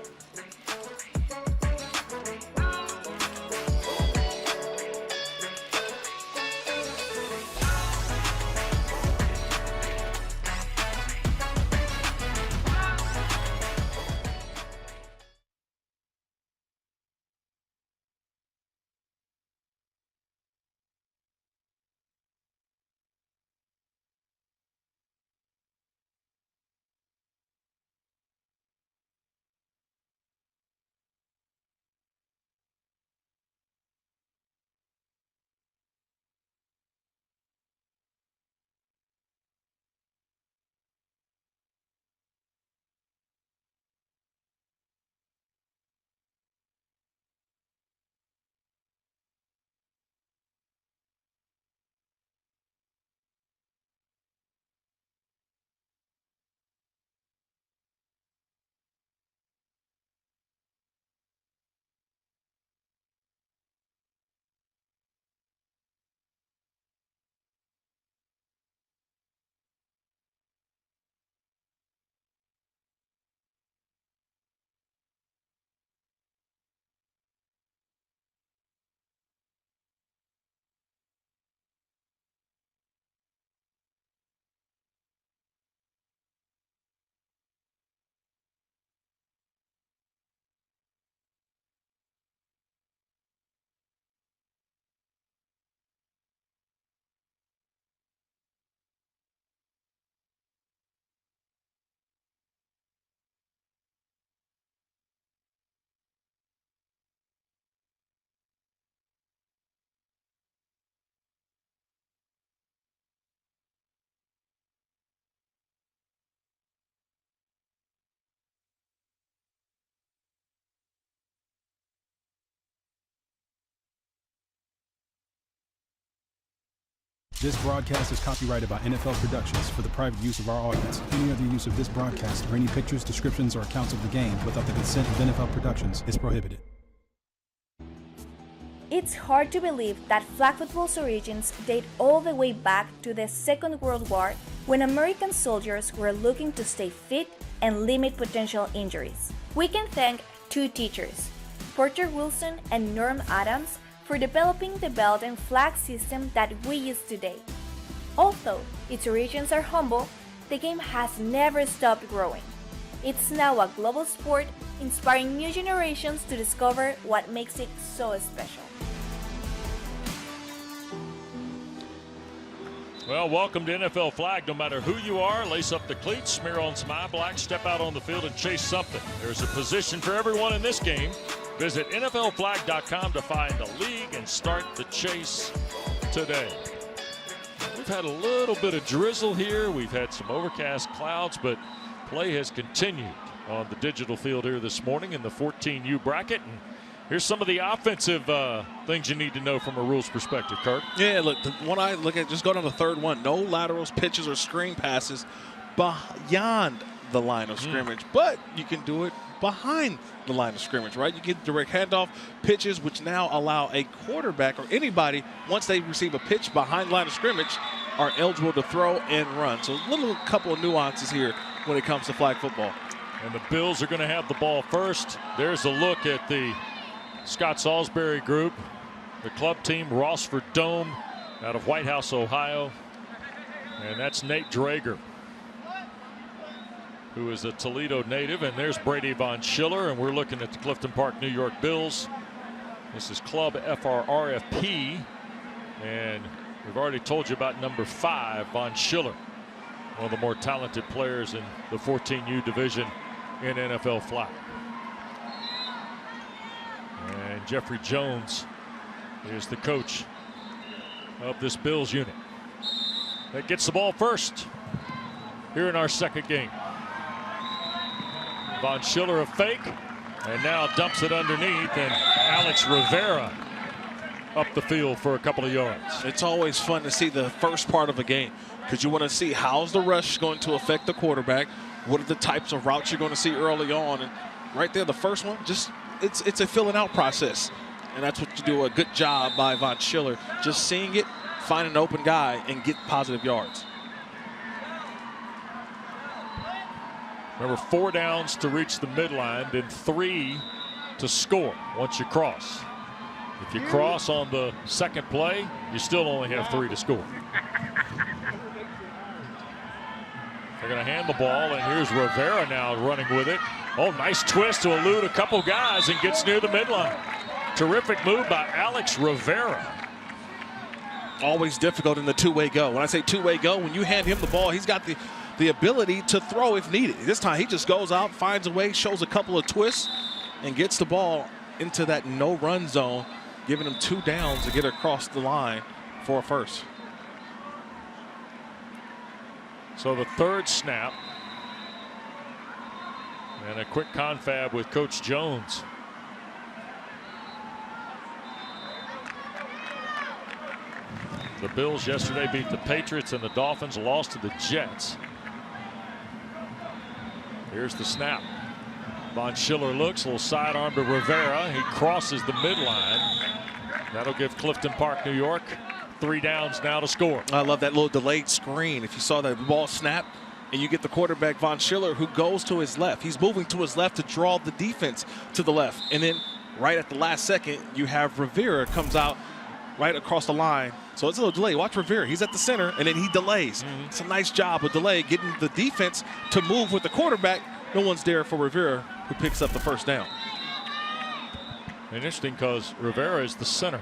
This broadcast is copyrighted by NFL Productions for the private use of our audience. Any other use of this broadcast or any pictures, descriptions, or accounts of the game without the consent of NFL Productions is prohibited. It's hard to believe that flag football's origins date all the way back to the Second World War, when American soldiers were looking to stay fit and limit potential injuries. We can thank two teachers, Porter Wilson and Norm Adams, for developing the belt and flag system that we use today. Although its origins are humble, the game has never stopped growing. It's now a global sport, inspiring new generations to discover what makes it so special. Well, welcome to NFL Flag. No matter who you are, lace up the cleats, smear on some eye black, step out on the field and chase something. There's a position for everyone in this game. Visit NFLflag.com to find a league and start the chase today. We've had a little bit of drizzle here. We've had some overcast clouds, but play has continued on the digital field here this morning in the 14U bracket. And here's some of the offensive things you need to know from a rules perspective, Kirk. Yeah, look, the one I look at, just go down the third one. No laterals, pitches, or screen passes beyond the line of scrimmage, but you can do it behind the line of scrimmage, right? You get direct handoff pitches, which now allow a quarterback or anybody, once they receive a pitch behind the line of scrimmage, are eligible to throw and run. So a couple of nuances here when it comes to flag football. And the Bills are going to have the ball first. There's a look at the Scott Salisbury group, the club team, Rossford Dome out of White House, Ohio. And that's Nate Drager, who is a Toledo native, and there's Brady Von Schiller, and we're looking at the Clifton Park, New York Bills. This is Club FRRFP, and we've already told you about number 5, Von Schiller, one of the more talented players in the 14U division in NFL flag. And Jeffrey Jones is the coach of this Bills unit. That gets the ball first here in our second game. Von Schiller a fake, and now dumps it underneath, and Alex Rivera up the field for a couple of yards. It's always fun to see the first part of a game because you want to see how's the rush going to affect the quarterback, what are the types of routes you're going to see early on, and right there, the first one, just it's a filling out process, and that's what you do a good job by Von Schiller, just seeing it, find an open guy, and get positive yards. Remember, 4 downs to reach the midline, then 3 to score once you cross. If you cross on the second play, you still only have 3 to score. They're going to hand the ball, and here's Rivera now running with it. Oh, nice twist to elude a couple guys and gets near the midline. Terrific move by Alex Rivera. Always difficult in the two-way go. When I say two-way go, when you hand him the ball, he's got the ability to throw if needed. This time he just goes out, finds a way, shows a couple of twists, and gets the ball into that no-run zone, giving him 2 downs to get across the line for a first. So the third snap. And a quick confab with Coach Jones. The Bills yesterday beat the Patriots, and the Dolphins lost to the Jets. Here's the snap. Von Schiller looks, a little sidearm to Rivera. He crosses the midline. That'll give Clifton Park, New York, 3 downs now to score. I love that little delayed screen. If you saw that ball snap, and you get the quarterback, Von Schiller, who goes to his left. He's moving to his left to draw the defense to the left. And then right at the last second, you have Rivera comes out right across the line. So it's a little delay. Watch Rivera. He's at the center, and then he delays. It's a nice job with delay, getting the defense to move with the quarterback. No one's there for Rivera, who picks up the first down. Interesting because Rivera is the center.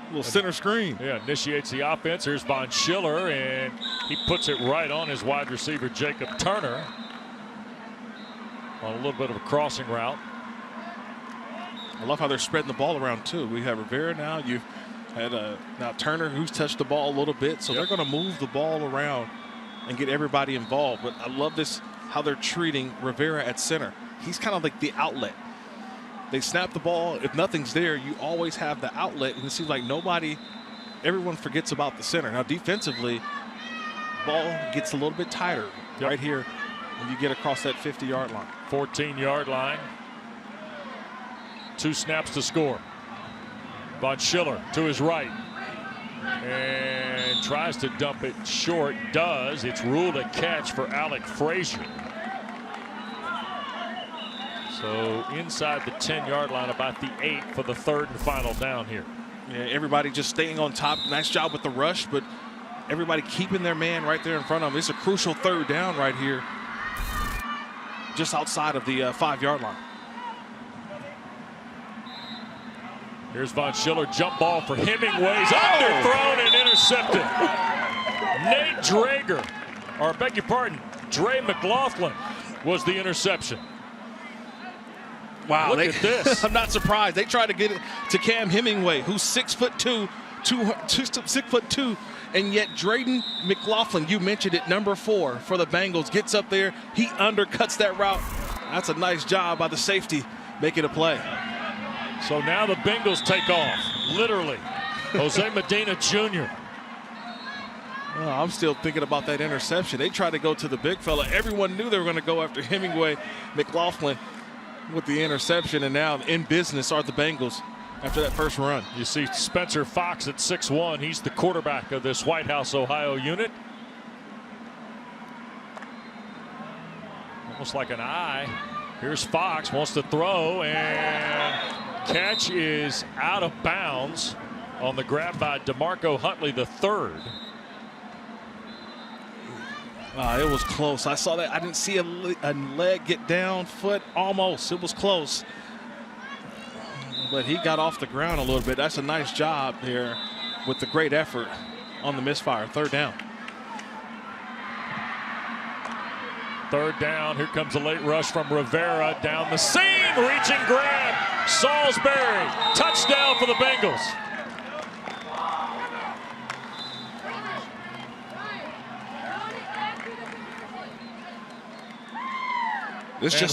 Little center screen. Yeah, initiates the offense. Here's Von Schiller, and he puts it right on his wide receiver, Jacob Turner, on a little bit of a crossing route. I love how they're spreading the ball around, too. We have Rivera now. You've had now Turner, who's touched the ball a little bit, so they're going to move the ball around and get everybody involved. But I love this, how they're treating Rivera at center. He's kind of like the outlet. They snap the ball. If nothing's there, you always have the outlet, and it seems like nobody everyone forgets about the center. Now defensively, ball gets a little bit tighter right here when you get across that 50-yard line. 14-yard line. 2 snaps to score. Von Schiller to his right. And tries to dump it short. Does. It's ruled a catch for Alec Frazier. So inside the 10-yard line, about the 8 for the 3rd and final down here. Yeah, everybody just staying on top. Nice job with the rush, but everybody keeping their man right there in front of them. It's a crucial 3rd down right here, just outside of the 5-yard line. Here's Von Schiller, jump ball for Hemingway's underthrown and intercepted. Nate Drager, or beg your pardon, Dre McLaughlin was the interception. Wow, look at this. I'm not surprised. They tried to get it to Cam Hemingway, who's 6'2", 6'2", and yet Drayden McLaughlin, you mentioned it, number 4 for the Bengals, gets up there. He undercuts that route. That's a nice job by the safety making a play. So now the Bengals take off, literally. Jose Medina Jr. Well, I'm still thinking about that interception. They tried to go to the big fella. Everyone knew they were going to go after Hemingway. McLaughlin with the interception, and now in business are the Bengals after that first run. You see Spencer Fox at 6'1". He's the quarterback of this White House, Ohio unit. Almost like an eye. Here's Fox, wants to throw, and catch is out of bounds on the grab by DeMarco Huntley III. It was close. I saw that. I didn't see a leg get down, foot almost. It was close. But he got off the ground a little bit. That's a nice job here with the great effort on the misfire. 3rd down. 3rd down. Here comes a late rush from Rivera down the seam. Reaching grab. Salisbury. Touchdown for the Bengals.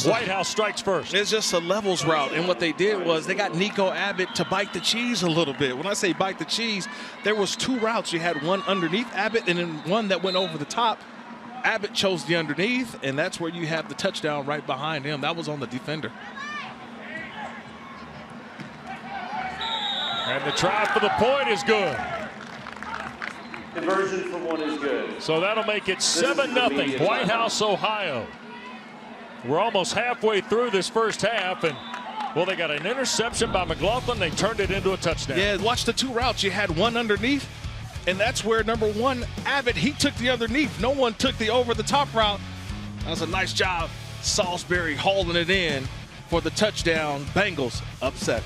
White House strikes first. It's just a levels route, and what they did was they got Nico Abbott to bite the cheese a little bit. When I say bite the cheese, there was 2 routes. You had one underneath Abbott and then one that went over the top. Abbott chose the underneath, and that's where you have the touchdown right behind him. That was on the defender. And the try for the point is good. Conversion for 1 is good. So that'll make it 7-0 White House, Ohio. We're almost halfway through this first half, and well, they got an interception by McLaughlin. They turned it into a touchdown. Yeah, watch the 2 routes. You had one underneath, and that's where number 1, Abbott, he took the underneath. No one took the over-the-top route. That was a nice job. Salisbury hauling it in for the touchdown. Bengals up 7.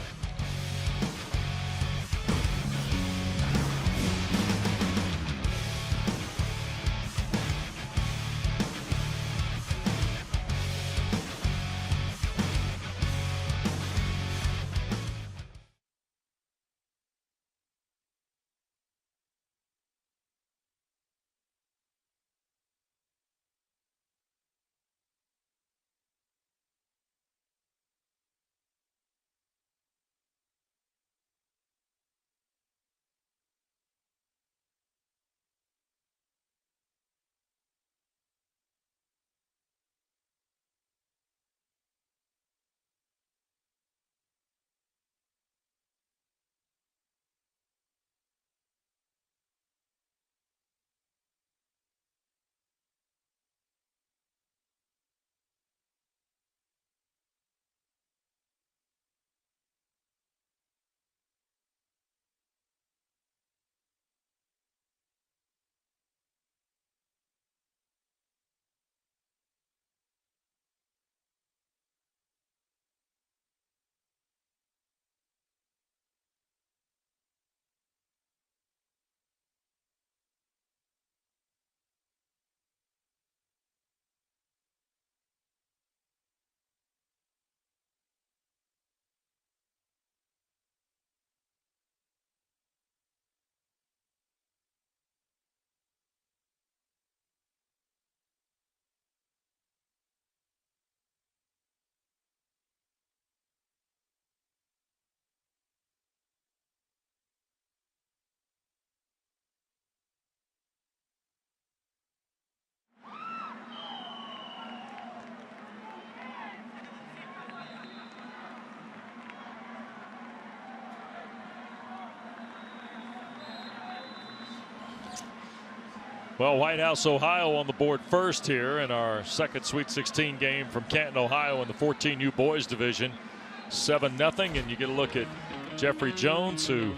Well, White House, Ohio on the board first here in our second Sweet 16 game from Canton, Ohio in the 14U boys division. 7-0, and you get a look at Jeffrey Jones, who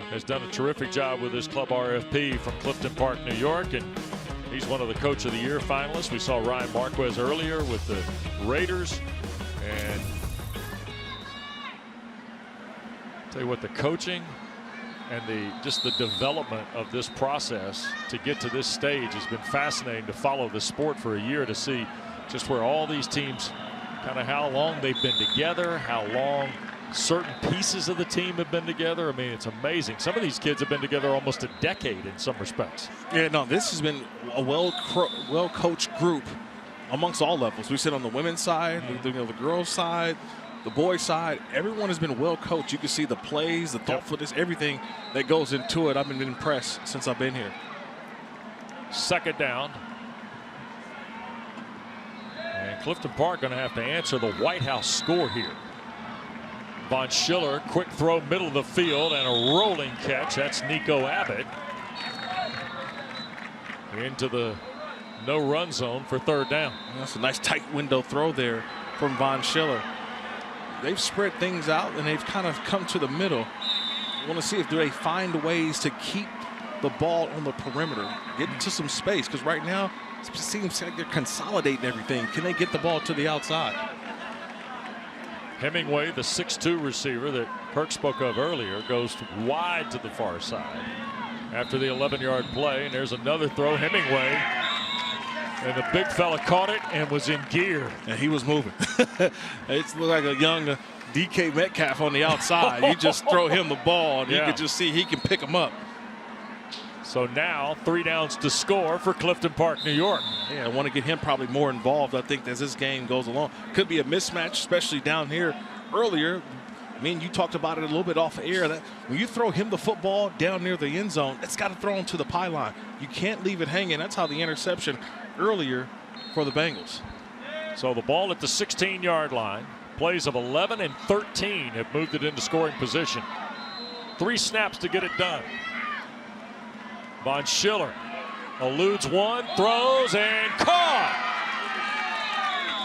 has done a terrific job with his club RFP from Clifton Park, New York, and he's one of the Coach of the Year finalists. We saw Ryan Marquez earlier with the Raiders, and tell you what, the coaching and just the development of this process to get to this stage has been fascinating to follow the sport for a year, to see just where all these teams, kind of how long they've been together, how long certain pieces of the team have been together. I mean, it's amazing. Some of these kids have been together almost a decade in some respects. Yeah, no, this has been a well-coached group amongst all levels. We sit on the women's side, the girls' side, the boys' side. Everyone has been well coached. You can see the plays, the thoughtfulness, everything that goes into it. I've been impressed since I've been here. Second down. And Clifton Park going to have to answer the White House score here. Von Schiller, quick throw, middle of the field, and a rolling catch. That's Nico Abbott into the no-run zone for third down. That's a nice tight window throw there from Von Schiller. They've spread things out and they've kind of come to the middle. You want to see if they find ways to keep the ball on the perimeter, get into some space, because right now it seems like they're consolidating everything. Can they get the ball to the outside? Hemingway, the 6'2 receiver that Kirk spoke of earlier, goes wide to the far side after the 11-yard play, and there's another throw. Hemingway, and the big fella caught it and was in gear. And he was moving. It looked like a young DK Metcalf on the outside. You just throw him the ball, and you can just see he can pick him up. So now 3 downs to score for Clifton Park, New York. Yeah, I want to get him probably more involved, I think, as this game goes along. Could be a mismatch, especially down here earlier. I mean, you talked about it a little bit off air. That when you throw him the football down near the end zone, it's got to throw him to the pylon. You can't leave it hanging. That's how the interception earlier for the Bengals. So the ball at the 16-yard line. Plays of 11 and 13 have moved it into scoring position. 3 snaps to get it done. Von Schiller eludes one, throws, and caught.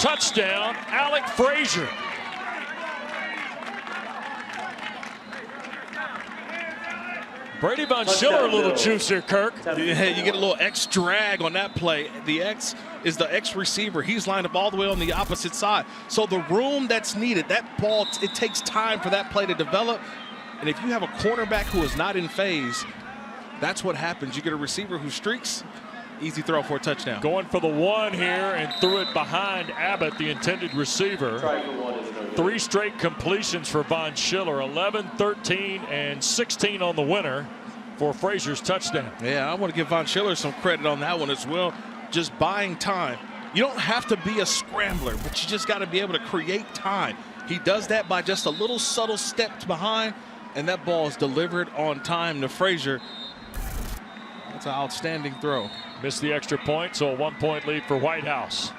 Touchdown, Alec Frazier. Brady Von Schiller, a little juice here, Kirk. Yeah, you get a little X drag on that play. The X is the X receiver. He's lined up all the way on the opposite side. So the room that's needed, that ball, it takes time for that play to develop. And if you have a cornerback who is not in phase, that's what happens. You get a receiver who streaks, easy throw for a touchdown. Going for the one here and threw it behind Abbott, the intended receiver. 3 straight completions for Von Schiller, 11, 13, and 16 on the winner for Frazier's touchdown. Yeah, I want to give Von Schiller some credit on that one as well. Just buying time. You don't have to be a scrambler, but you just got to be able to create time. He does that by just a little subtle step behind, and that ball is delivered on time to Frazier. That's an outstanding throw. Missed the extra point, so a 1-point lead for White House.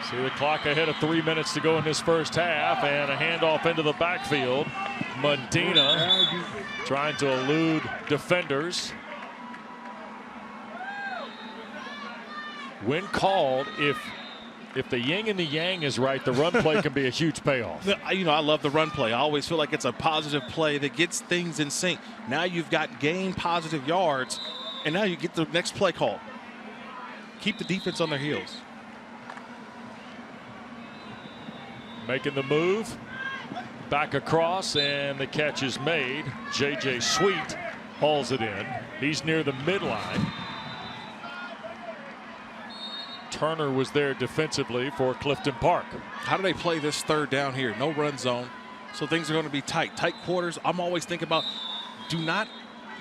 See the clock ahead of 3 minutes to go in this first half, and a handoff into the backfield. Medina trying to elude defenders. When called, if the yin and the yang is right, the run play can be a huge payoff. You know, I love the run play. I always feel like it's a positive play that gets things in sync. Now you've got game positive yards, and now you get the next play call. Keep the defense on their heels. Making the move. Back across, and the catch is made. J.J. Sweet hauls it in. He's near the midline. Turner was there defensively for Clifton Park. How do they play this third down here? No run zone, so things are going to be tight. Tight quarters. I'm always thinking about, do not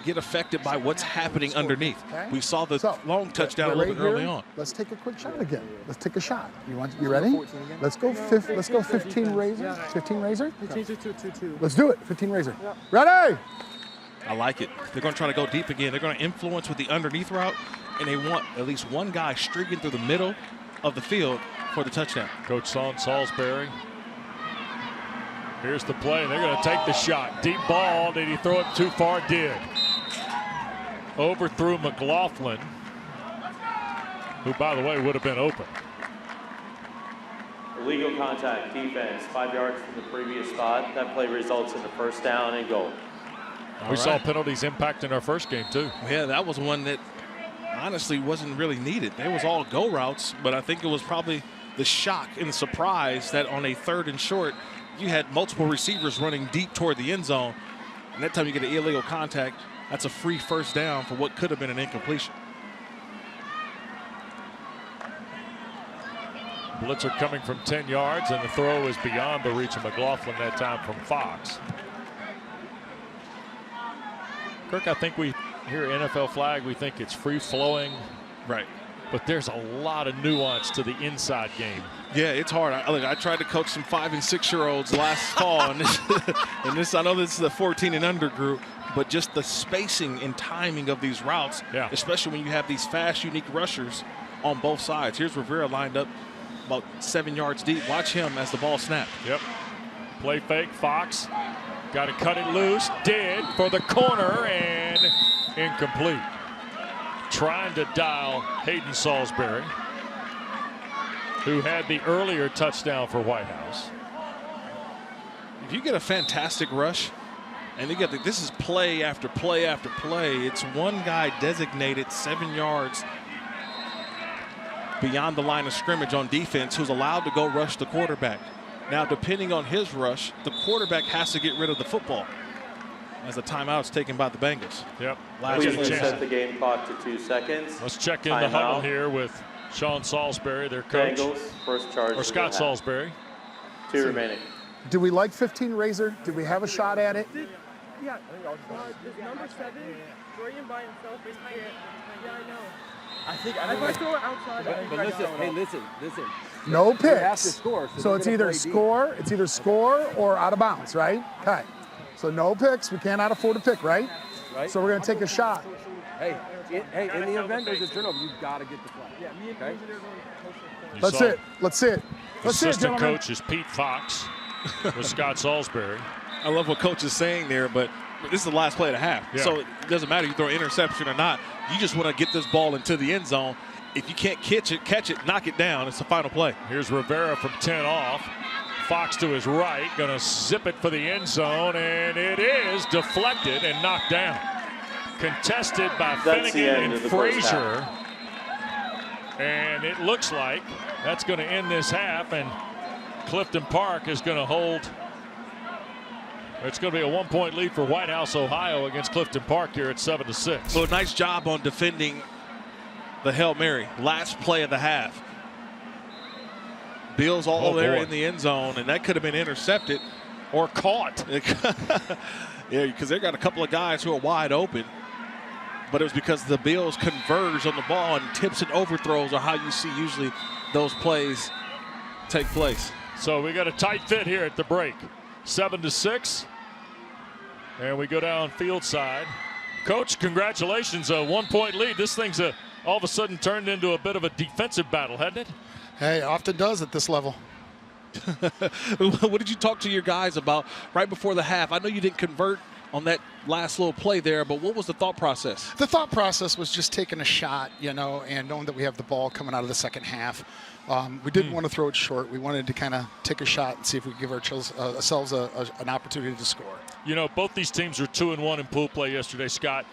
get affected by what's happening underneath. We saw the long touchdown a little bit early on. Let's take a quick shot again. Let's take a shot. You ready? Let's go 15 razor. 15 razor. Let's do it. 15 razor. Ready? I like it. They're going to try to go deep again. They're going to influence with the underneath route, and they want at least one guy streaking through the middle of the field for the touchdown. Coach Salisbury. Here's the play. They're going to take the shot. Deep ball. Did he throw it too far? Did. overthrew McLaughlin, who, by the way, would have been open. Illegal contact, defense, 5 yards from the previous spot. That play results in a first down and goal. We saw penalties impacting our first game, too. Yeah, that was one that honestly wasn't really needed. They was all go routes, but I think it was probably the shock and the surprise that on a 3rd and short, you had multiple receivers running deep toward the end zone. And that time you get an illegal contact, that's a free first down for what could have been an incompletion. Blitzer coming from 10 yards, and the throw is beyond the reach of McLaughlin that time from Fox. Kirk, I think we hear NFL flag, we think it's free-flowing. Right. But there's a lot of nuance to the inside game. Yeah, it's hard. I tried to coach some 5- and 6-year-olds last fall, and this, I know this is the 14 and under group, but just the spacing and timing of these routes, especially when you have these fast, unique rushers on both sides. Here's Rivera lined up about 7 yards deep. Watch him as the ball snapped. Yep. Play fake, Fox. Got to cut it loose. Did for the corner and incomplete. Trying to dial Hayden Salisbury, who had the earlier touchdown for White House. If you get a fantastic rush, and you get this is play after play after play. It's one guy designated 7 yards beyond the line of scrimmage on defense who's allowed to go rush the quarterback. Now, depending on his rush, the quarterback has to get rid of the football as the timeout's taken by the Bengals. Yep. Please set the game clock to 2 seconds. Let's check in the huddle here with Sean Salisbury, their coach. Bengals, first charge. Or Scott Salisbury. 2 remaining. Do we like 15 Razor? Did we have a shot at it? Yeah, does number 7 Jordan by himself is here? Yeah, I know. I think I throw it outside. But listen, No You have picks. to score, so So they're it's gonna either play deep. score, or out of bounds, right? Okay. So no picks. We cannot afford a pick, right? Right. So we're gonna take a shot. Hey, in the event there's a turnover, you've got to get the flag. Yeah, me and Okay? Let's see it. Let's see it. Let's see it, Assistant gentlemen. coach is Pete Fox with Scott Salisbury. I love what coach is saying there, but this is the last play of the half. Yeah. So it doesn't matter if you throw an interception or not. You just want to get this ball into the end zone. If you can't catch it, knock it down. It's the final play. Here's Rivera from 10 off. Fox to his right, going to zip it for the end zone, and it is deflected and knocked down. Contested by Finnegan and Frazier. And it looks like that's going to end this half, and Clifton Park is going to hold. It's going to be a 1-point lead for White House, Ohio against Clifton Park here at 7-6. So nice job on defending the Hail Mary. Last play of the half. Bills all there in the end zone, and that could have been intercepted or caught. Yeah, because they got a couple of guys who are wide open. But it was because the Bills converged on the ball, and tips and overthrows are how you see usually those plays take place. So we got a tight fit here at the break. 7-6. And we go down field side. Coach, congratulations, a 1-point lead. This thing's all of a sudden turned into a bit of a defensive battle, hasn't it? Hey, often does at this level. What did you talk to your guys about right before the half? I know you didn't convert on that last little play there, but what was the thought process? The thought process was just taking a shot, and knowing that we have the ball coming out of the second half. We didn't want to throw it short. We wanted to kind of take a shot and see if we could give ourselves an opportunity to score. Both these teams were 2-1 in pool play yesterday, Scott.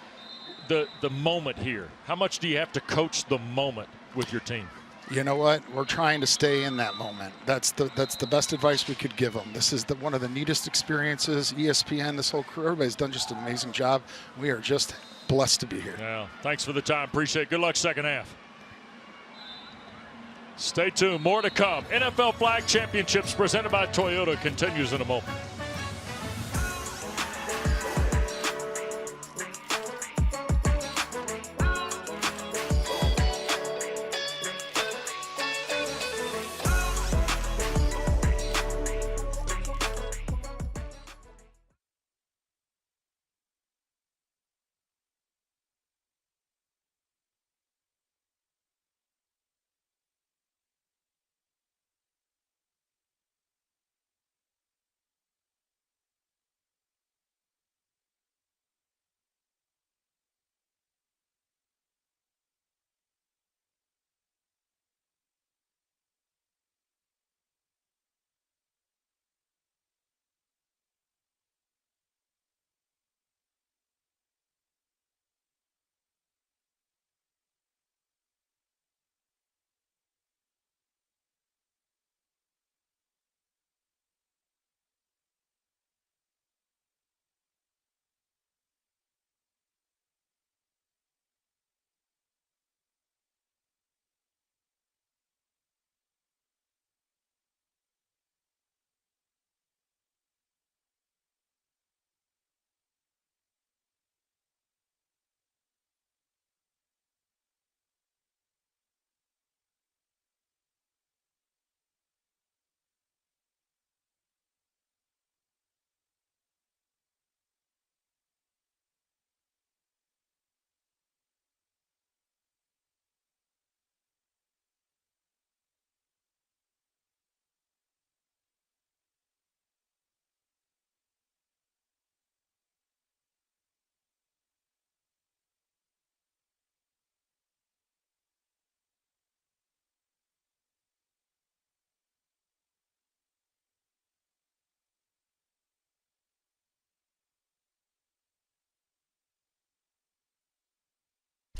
The moment here, how much do you have to coach the moment with your team? You know what? We're trying to stay in that moment. That's the best advice we could give them. This is one of the neatest experiences. ESPN, this whole crew, everybody's done just an amazing job. We are just blessed to be here. Yeah, thanks for the time. Appreciate it. Good luck second half. Stay tuned. More to come. NFL Flag Championships presented by Toyota continues in a moment.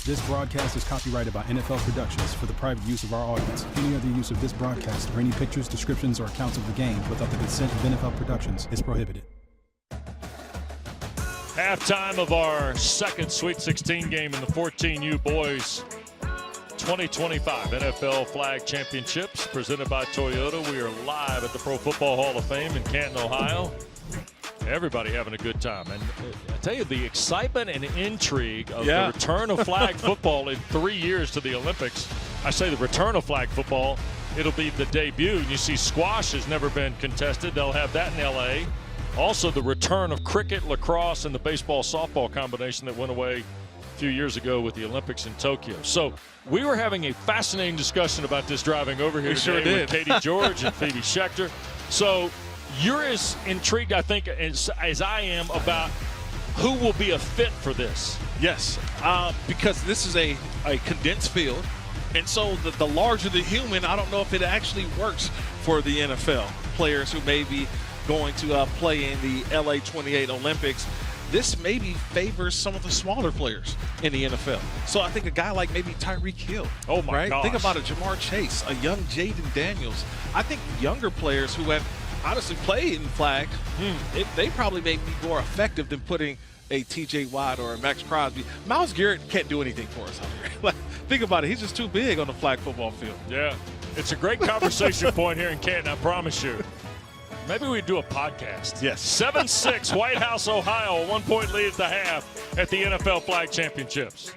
This broadcast is copyrighted by NFL Productions for the private use of our audience. Any other use of this broadcast or any pictures, descriptions, or accounts of the game without the consent of NFL Productions is prohibited. Halftime of our second Sweet 16 game in the 14U Boys 2025 NFL Flag Championships presented by Toyota. We are live at the Pro Football Hall of Fame in Canton, Ohio. Everybody having a good time. And I tell you, the excitement and intrigue of the return of flag football in 3 years to the Olympics. I say the return of flag football, it'll be the debut. And you see squash has never been contested. They'll have that in L.A. Also, the return of cricket, lacrosse, and the baseball-softball combination that went away a few years ago with the Olympics in Tokyo. So we were having a fascinating discussion about this driving over here today with Katie George and Phoebe Schechter. So you're as intrigued, I think, as I am about who will be a fit for this. Yes, because this is a condensed field. And so the larger the human, I don't know if it actually works for the NFL players who may be going to play in the LA 28 Olympics. This maybe favors some of the smaller players in the NFL. So I think a guy like maybe Tyreek Hill. Oh, my gosh. Think about a Jamar Chase, a young Jaden Daniels. I think younger players who have honestly played in flag, they probably may be more effective than putting a T.J. Watt or a Max Crosby. Myles Garrett can't do anything for us out here. Like, think about it. He's just too big on the flag football field. Yeah. It's a great conversation point here in Canton, I promise you. Maybe we do a podcast. Yes. 7-6, White House, Ohio, a 1-point lead at the half at the NFL Flag Championships.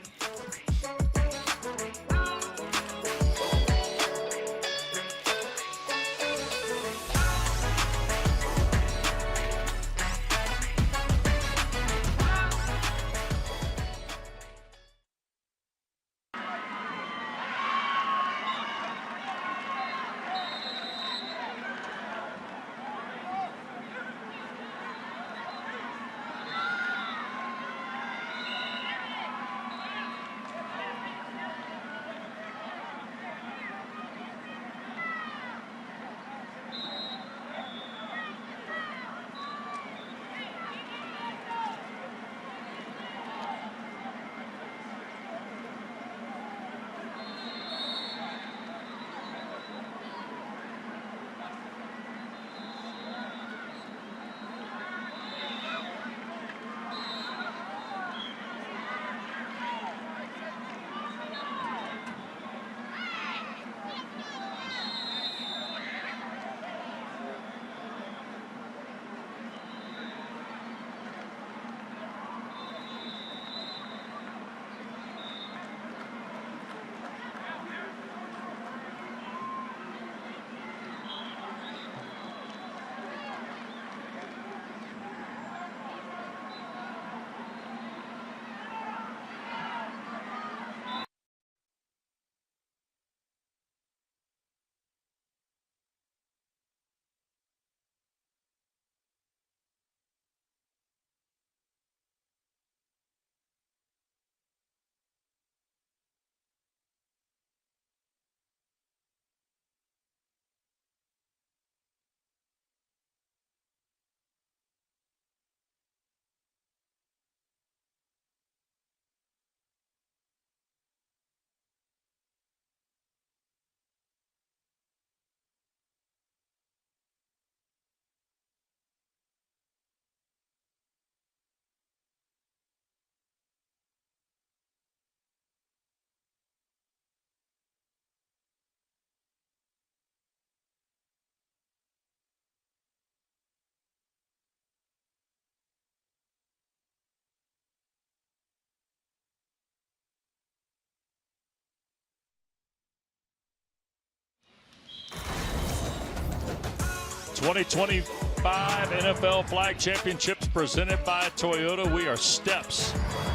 '25 NFL Flag Championships presented by Toyota. We are steps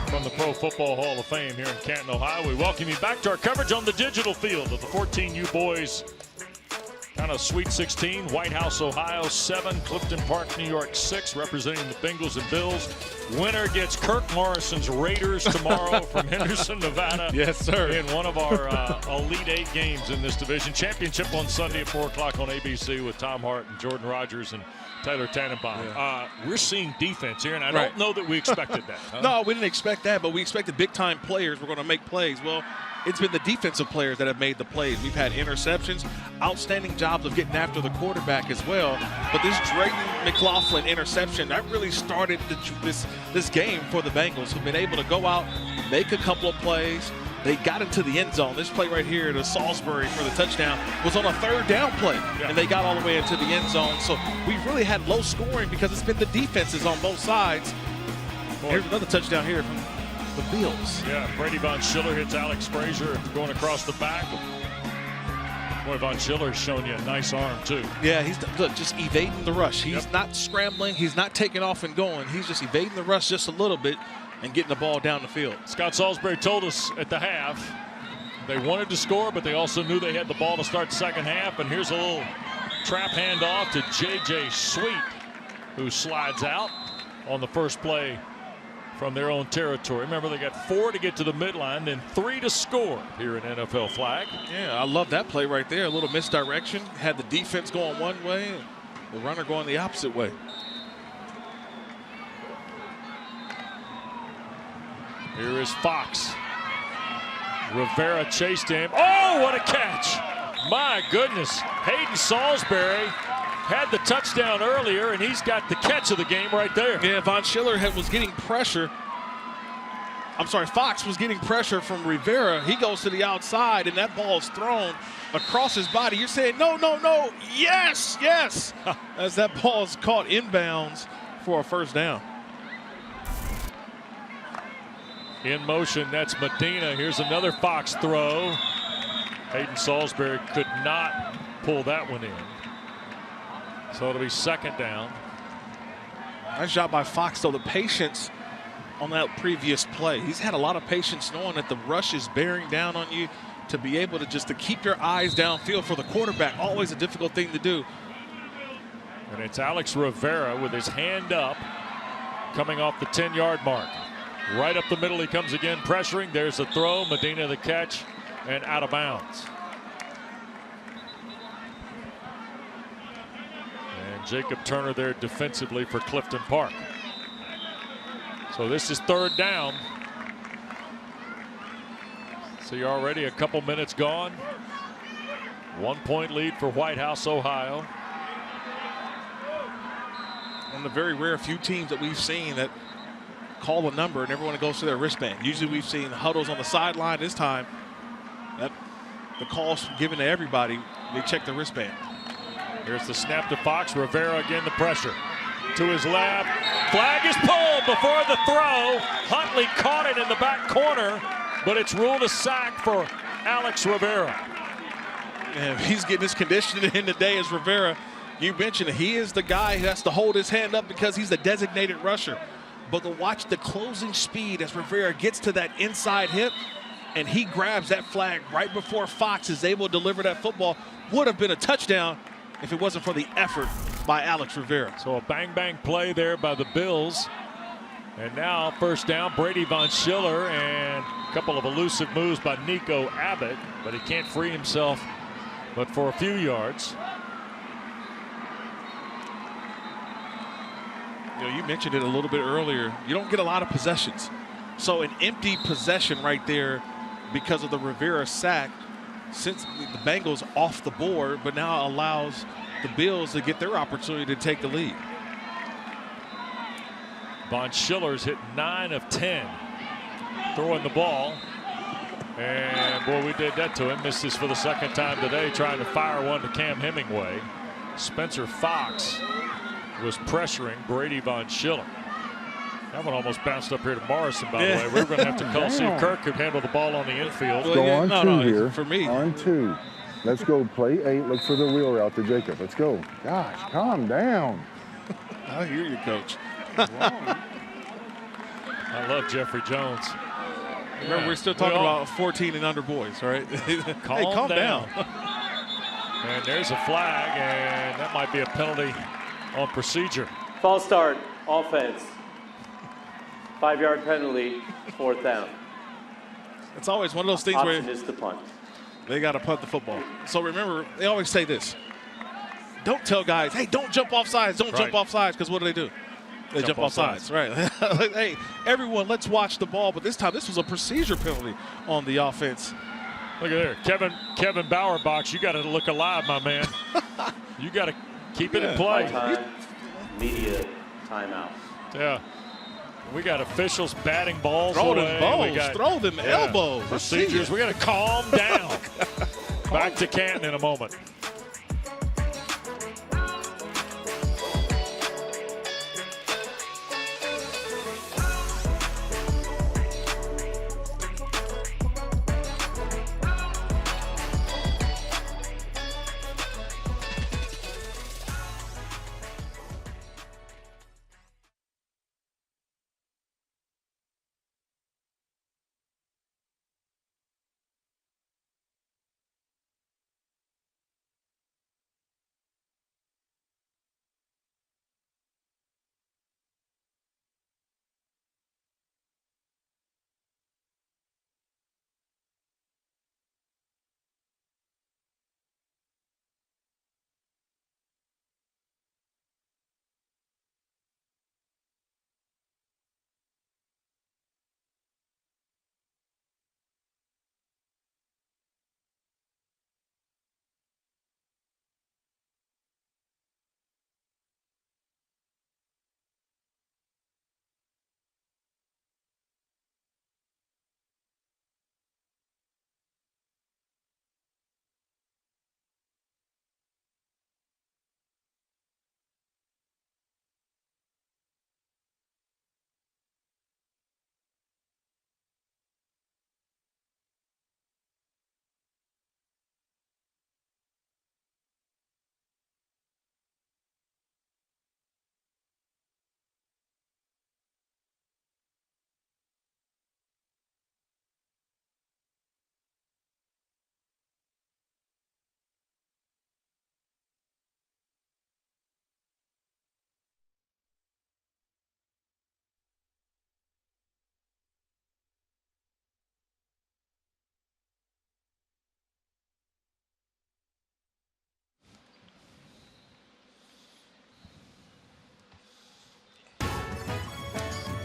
from the Pro Football Hall of Fame here in Canton, Ohio. We welcome you back to our coverage on the digital field of the 14U Boys Kind of Sweet 16, White House, Ohio 7, Clifton Park, New York 6, representing the Bengals and Bills. Winner gets Kirk Morrison's Raiders tomorrow from Henderson, Nevada. Yes, sir. In one of our Elite 8 games in this division. Championship on Sunday at 4 o'clock on ABC with Tom Hart and Jordan Rogers and Tyler Tannenbaum. Yeah. We're seeing defense here, and I don't know that we expected that. Huh? No, we didn't expect that, but we expected big-time players were going to make plays. Well, it's been the defensive players that have made the plays. We've had interceptions, outstanding jobs of getting after the quarterback as well. But this Drayton McLaughlin interception, that really started this game for the Bengals, who've been able to go out, make a couple of plays. They got into the end zone. This play right here to Salisbury for the touchdown was on a third down play, and they got all the way into the end zone. So we really had low scoring because it's been the defenses on both sides. Here's another touchdown here from the Bills. Yeah, Brady Von Schiller hits Alex Frazier going across the back. Boy, Von Schiller's shown you a nice arm, too. Yeah, he's just evading the rush. He's not scrambling. He's not taking off and going. He's just evading the rush just a little bit and getting the ball down the field. Scott Salisbury told us at the half they wanted to score, but they also knew they had the ball to start second half. And here's a little trap handoff to J.J. Sweet, who slides out on the first play from their own territory. Remember, they got 4 to get to the midline, then 3 to score here in NFL flag. Yeah, I love that play right there. A little misdirection. Had the defense going one way, the runner going the opposite way. Here is Fox. Rivera chased him. Oh, what a catch! My goodness. Hayden Salisbury had the touchdown earlier, and he's got the catch of the game right there. Yeah, Von Schiller was getting pressure. I'm sorry, Fox was getting pressure from Rivera. He goes to the outside, and that ball is thrown across his body. You're saying, no, no, no, yes, yes, as that ball is caught inbounds for a first down. In motion, that's Medina. Here's another Fox throw. Hayden Salisbury could not pull that one in. So it'll be second down. Nice job by Fox, though. The patience on that previous play. He's had a lot of patience knowing that the rush is bearing down on you, to be able to keep your eyes downfield for the quarterback. Always a difficult thing to do. And it's Alex Rivera with his hand up, coming off the 10-yard mark. Right up the middle he comes again, pressuring. There's the throw. Medina the catch, and out of bounds. And Jacob Turner there defensively for Clifton Park. So this is third down. So you're already a couple minutes gone. 1-point lead for White House, Ohio. One of the very rare few teams that we've seen that call a number and everyone goes to their wristband. Usually we've seen huddles on the sideline. This time, the call's given to everybody. They check the wristband. Here's the snap to Fox. Rivera again the pressure. To his left. Flag is pulled before the throw. Huntley caught it in the back corner, but it's ruled a sack for Alex Rivera. And he's getting his conditioning in today as Rivera. You mentioned it. He is the guy who has to hold his hand up because he's the designated rusher. But to watch the closing speed as Rivera gets to that inside hip and he grabs that flag right before Fox is able to deliver that football, would have been a touchdown if it wasn't for the effort by Alex Rivera. So a bang-bang play there by the Bills. And now first down, Brady Von Schiller, and a couple of elusive moves by Nico Abbott, but he can't free himself but for a few yards. You know, you mentioned it a little bit earlier. You don't get a lot of possessions. So an empty possession right there because of the Rivera sack sends the Bengals off the board, but now allows the Bills to get their opportunity to take the lead. Von Schiller's hit 9 of 10 throwing the ball. And boy, we did that to him. Missed this for the second time today, trying to fire one to Cam Hemingway. Spencer Fox was pressuring Brady Von Schiller. That one almost bounced up here to Morrison, by the way. We were going to have to call, see if Kirk could handle the ball on the infield. Let's go on two here. For me. On 2. Let's go play 8. Look for the wheel route to Jacob. Let's go. Gosh, calm down. I hear you, Coach. I love Jeffrey Jones. Remember, we're still talking about 14 and under boys, right? Calm down. And there's a flag, and that might be a penalty on procedure. False start, offense. 5-yard penalty, 4th down. It's always one of those things Option where is to punt. they got to punt the football. So remember, they always say this. Don't tell guys, hey, don't jump off sides. Don't jump off sides, because what do? They jump off sides. Right. Hey, everyone, let's watch the ball. But this time, this was a procedure penalty on the offense. Look at there. Kevin Bowerbach, you got to look alive, my man. You got to keep it in play. Time, media timeout. Yeah. We got officials batting balls Throw away. them balls. We got, Throw them elbows. Procedures. We got to calm down. Back to Canton in a moment.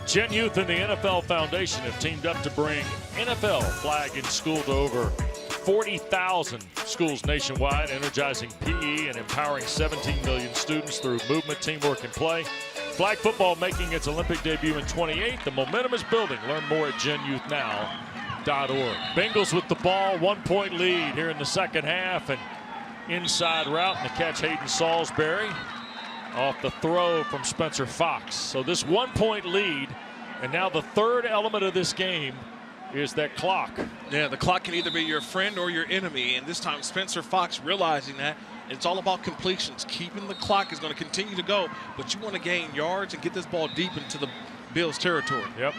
Gen Youth and the NFL Foundation have teamed up to bring NFL Flag in School to over 40,000 schools nationwide, energizing PE and empowering 17 million students through movement, teamwork, and play. Flag football making its Olympic debut in 28. The momentum is building. Learn more at genyouthnow.org. Bengals with the ball, 1-point lead here in the second half, and inside route and the catch, Hayden Salisbury off the throw from Spencer Fox. So this 1-point lead, and now the third element of this game is that clock. Yeah, the clock can either be your friend or your enemy, and this time Spencer Fox realizing that it's all about completions. Keeping the clock is going to continue to go, but you want to gain yards and get this ball deep into the Bills' territory. Yep.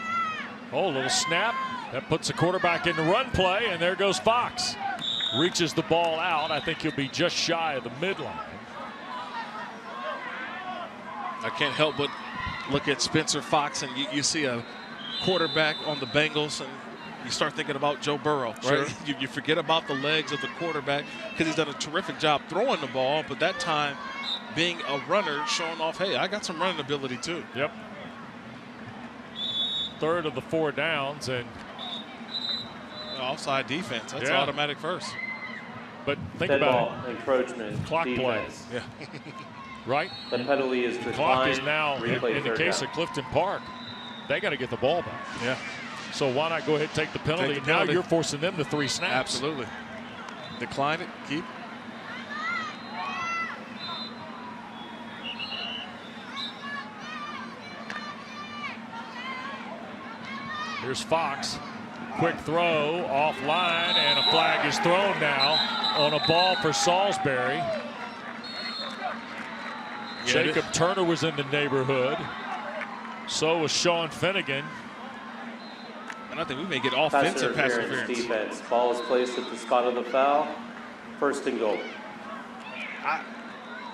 Oh, a little snap. That puts the quarterback in the run play, and there goes Fox. Reaches the ball out. I think he'll be just shy of the midline. I can't help but look at Spencer Fox, and you see a quarterback on the Bengals, and you start thinking about Joe Burrow, right? Sure. You forget about the legs of the quarterback because he's done a terrific job throwing the ball, but that time being a runner, showing off, hey, I got some running ability too. Yep. Third of the 4 downs, and offside defense. That's automatic first. But think Dead about ball, encroachment, clock defense. play. Yeah. Right? The penalty is the declined. clock is now, Replay in the case of Clifton Park, they got to get the ball back. Yeah. So why not go ahead and take the penalty? Take the penalty. Now you're forcing them to 3 snaps. Absolutely. Decline it, keep. Here's Fox. Quick throw, offline, and a flag is thrown now on a ball for Salisbury. Jacob Turner was in the neighborhood. So was Sean Finnegan. And I think we may get offensive pass interference. Defense. Ball is placed at the spot of the foul. 1st and goal.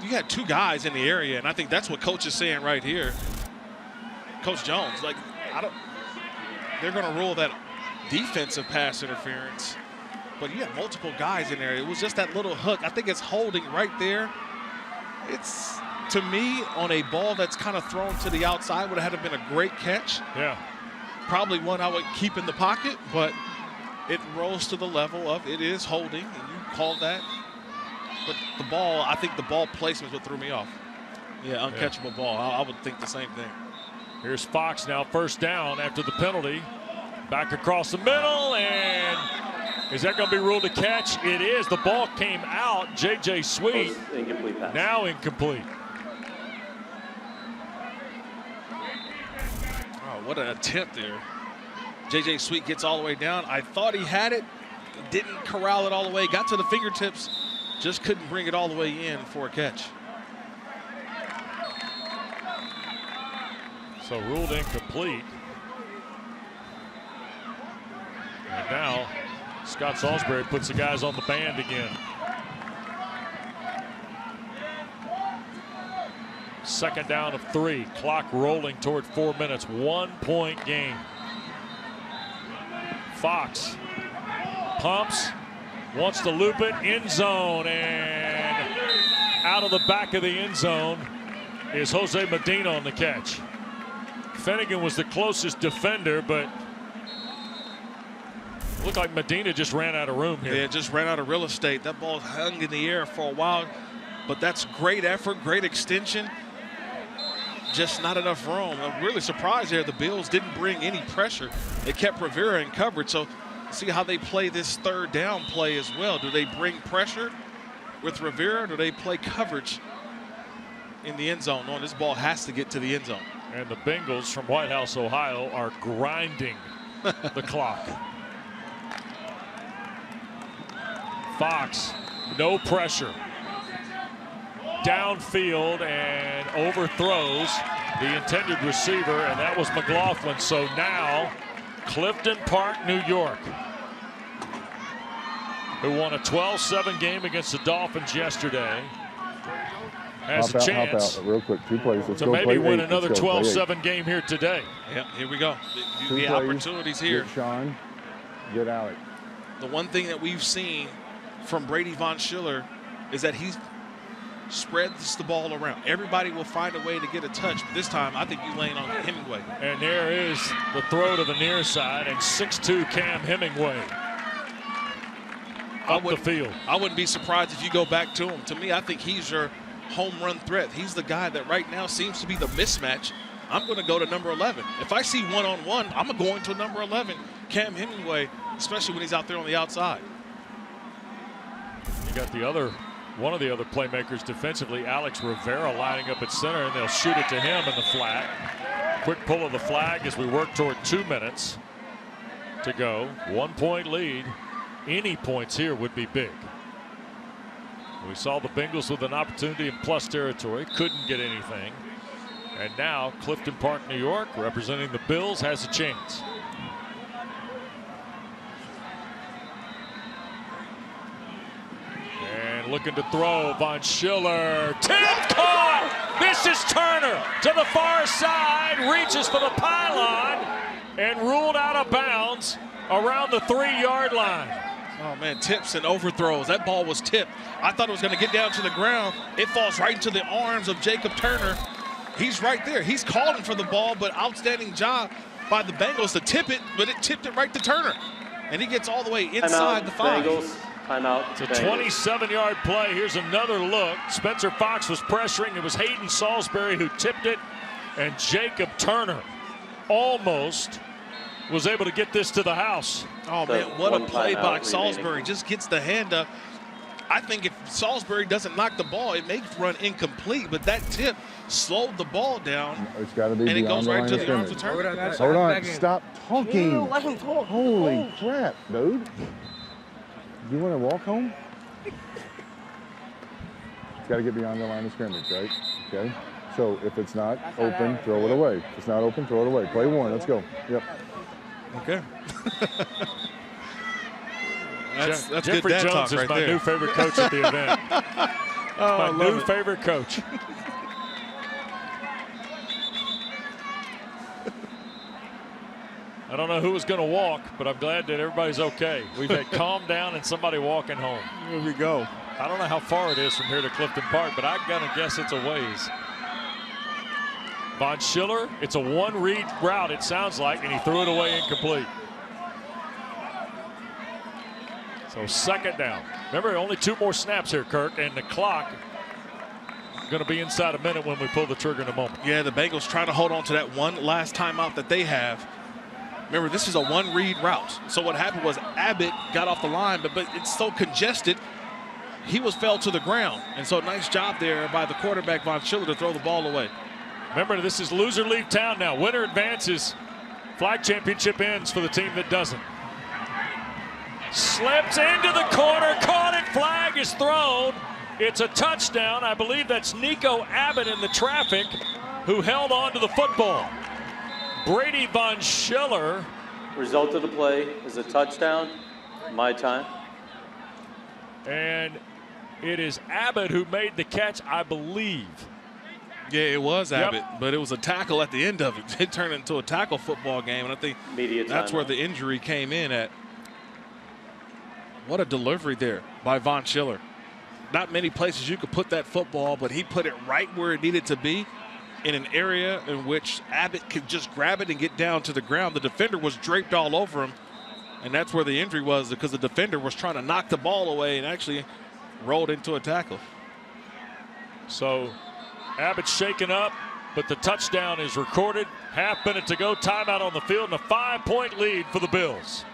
you had two guys in the area, and I think that's what Coach is saying right here. Coach Jones, like, they're going to rule that defensive pass interference, but you had multiple guys in there. It was just that little hook. I think it's holding right there. It's, to me, on a ball that's kind of thrown to the outside, would have had to been a great catch. Yeah. Probably one I would keep in the pocket, but it rose to the level of it is holding, and you called that. But the ball, I think the ball placement is what threw me off. Yeah, uncatchable ball. I would think the same thing. Here's Fox now, first down after the penalty. Back across the middle, and is that going to be ruled a catch? It is. The ball came out. J.J. Sweet, incomplete pass. Now incomplete. Oh, what an attempt there. J.J. Sweet gets all the way down. I thought he had it. Didn't corral it all the way. Got to the fingertips. Just couldn't bring it all the way in for a catch. So ruled incomplete. And now Scott Salisbury puts the guys on the band again. Second down of 3. Clock rolling toward 4 minutes. 1 point game. Fox pumps, wants to loop it, end zone, and out of the back of the end zone is Jose Medina on the catch. Finnegan was the closest defender, but it looked like Medina just ran out of room here. Yeah, just ran out of real estate. That ball hung in the air for a while, but that's great effort, great extension. Just not enough room. I'm really surprised there the Bills didn't bring any pressure. They kept Rivera in coverage, so see how they play this third down play as well. Do they bring pressure with Rivera, or do they play coverage in the end zone? No, this ball has to get to the end zone. And the Bengals from White House, Ohio are grinding the clock. Fox, no pressure. Downfield and overthrows the intended receiver, and that was McLaughlin. So now Clifton Park, New York, who won a 12-7 game against the Dolphins yesterday, has a chance hop out real quick. 2 plays. Let's to go maybe play win 8. another 12-7 game here today. Yeah, here we go. The plays. opportunities here. Get Sean, get Alec. The one thing that we've seen from Brady Von Schiller is that he spreads the ball around. Everybody will find a way to get a touch. But this time, I think you laying on Hemingway. And there is the throw to the near side, and 6'2" Cam Hemingway up the field. I wouldn't be surprised if you go back to him. To me, I think he's your home run threat. He's the guy that right now seems to be the mismatch. I'm going to go to number 11. If I see one-on-one, I'm going to number 11, Cam Hemingway, especially when he's out there on the outside. You got one of the other playmakers defensively, Alex Rivera, lining up at center, and they'll shoot it to him in the flat. Quick pull of the flag as we work toward 2 minutes to go. 1 point lead. Any points here would be big. We saw the Bengals with an opportunity in plus territory, couldn't get anything. And now Clifton Park, New York, representing the Bills, has a chance. And looking to throw, Von Schiller, tipped, caught! This is Turner to the far side, reaches for the pylon, and ruled out of bounds around the 3-yard line. Oh, man, tips and overthrows. That ball was tipped. I thought it was going to get down to the ground. It falls right into the arms of Jacob Turner. He's right there. He's calling for the ball, but outstanding job by the Bengals to tip it, but it tipped it right to Turner. And he gets all the way inside the 5. Bengals. Timeout. It's a 27-yard play. Here's another look. Spencer Fox was pressuring. It was Hayden Salisbury who tipped it, and Jacob Turner almost was able to get this to the house. Oh, man, what a play by Salisbury. Just gets the hand up. I think if Salisbury doesn't knock the ball, it may run incomplete, but that tip slowed the ball down. It's got to be and it beyond goes right to the arms of scrimmage. Turner. Hold on, stop talking. Let him talk. Holy crap, dude. You want to walk home? It's got to get beyond the line of scrimmage, right? Okay. So if it's not open, throw it away. If it's not open, throw it away. Play 1. Let's go. Yep. Okay. that's Jeffrey good dad Jones talk is right my there. new favorite coach at the event. My new favorite coach. I don't know who was going to walk, but I'm glad that everybody's okay. We've had calm down and somebody walking home. Here we go. I don't know how far it is from here to Clifton Park, but I'm going to guess it's a ways. Von Schiller, it's a one-read route, it sounds like, and he threw it away incomplete. So second down. Remember, only 2 more snaps here, Kirk, and the clock going to be inside a minute when we pull the trigger in a moment. Yeah, the Bengals trying to hold on to that one last timeout that they have. Remember, this is a one-read route. So what happened was Abbott got off the line, but it's so congested, he fell to the ground. And so nice job there by the quarterback, Von Schiller, to throw the ball away. Remember, this is loser leave town now. Winner advances. Flag championship ends for the team that doesn't. Slips into the corner, caught it, flag is thrown. It's a touchdown. I believe that's Nico Abbott in the traffic who held on to the football. Brady Von Schiller. Result of the play is a touchdown. My time. And it is Abbott who made the catch, I believe. Yeah, it was Abbott, but it was a tackle at the end of it. It turned into a tackle football game, and I think that's where the injury came in at. What a delivery there by Von Schiller. Not many places you could put that football, but he put it right where it needed to be in an area in which Abbott could just grab it and get down to the ground. The defender was draped all over him, and that's where the injury was, because the defender was trying to knock the ball away and actually rolled into a tackle. So Abbott's shaken up, but the touchdown is recorded. Half minute to go, timeout on the field, and a 5-point lead for the Bills.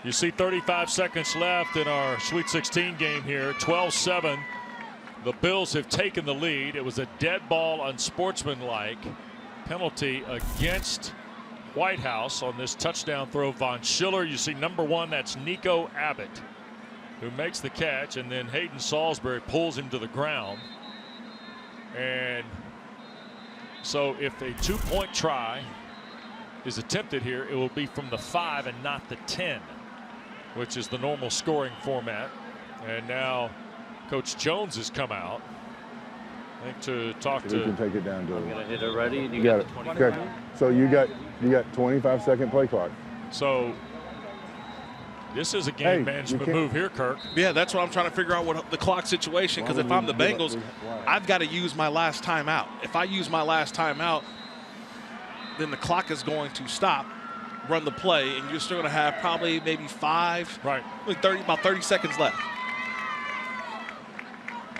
You see 35 seconds left in our Sweet 16 game here. 12-7. The Bills have taken the lead. It was a dead ball, unsportsmanlike penalty against Whitehouse on this touchdown throw. Von Schiller, you see number 1, that's Nico Abbott, who makes the catch, and then Hayden Salisbury pulls him to the ground. And so if a 2-point try is attempted here, it will be from the 5 and not the 10, which is the normal scoring format. And now Coach Jones has come out, I think, to talk to. You can take it down to. I'm gonna hit it ready. You got got it. 25. Okay. So you got 25-second play clock. So this is a game management move here, Kirk. Yeah, that's what I'm trying to figure out, what the clock situation, because if I'm the Bengals, I've got to use my last timeout. If I use my last timeout, then the clock is going to stop, run the play, and you're still going to have probably maybe 5, about 30 seconds left.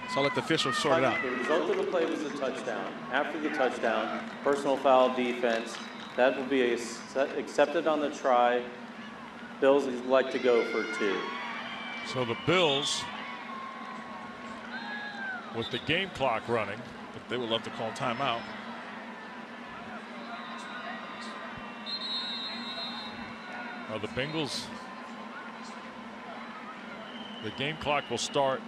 So I'll let the officials sort it out. The result of the play was a touchdown. After the touchdown, personal foul, defense. That will be accepted on the try. Bills would like to go for 2. So the Bills, with the game clock running, but they would love to call timeout. The Bengals, the game clock will start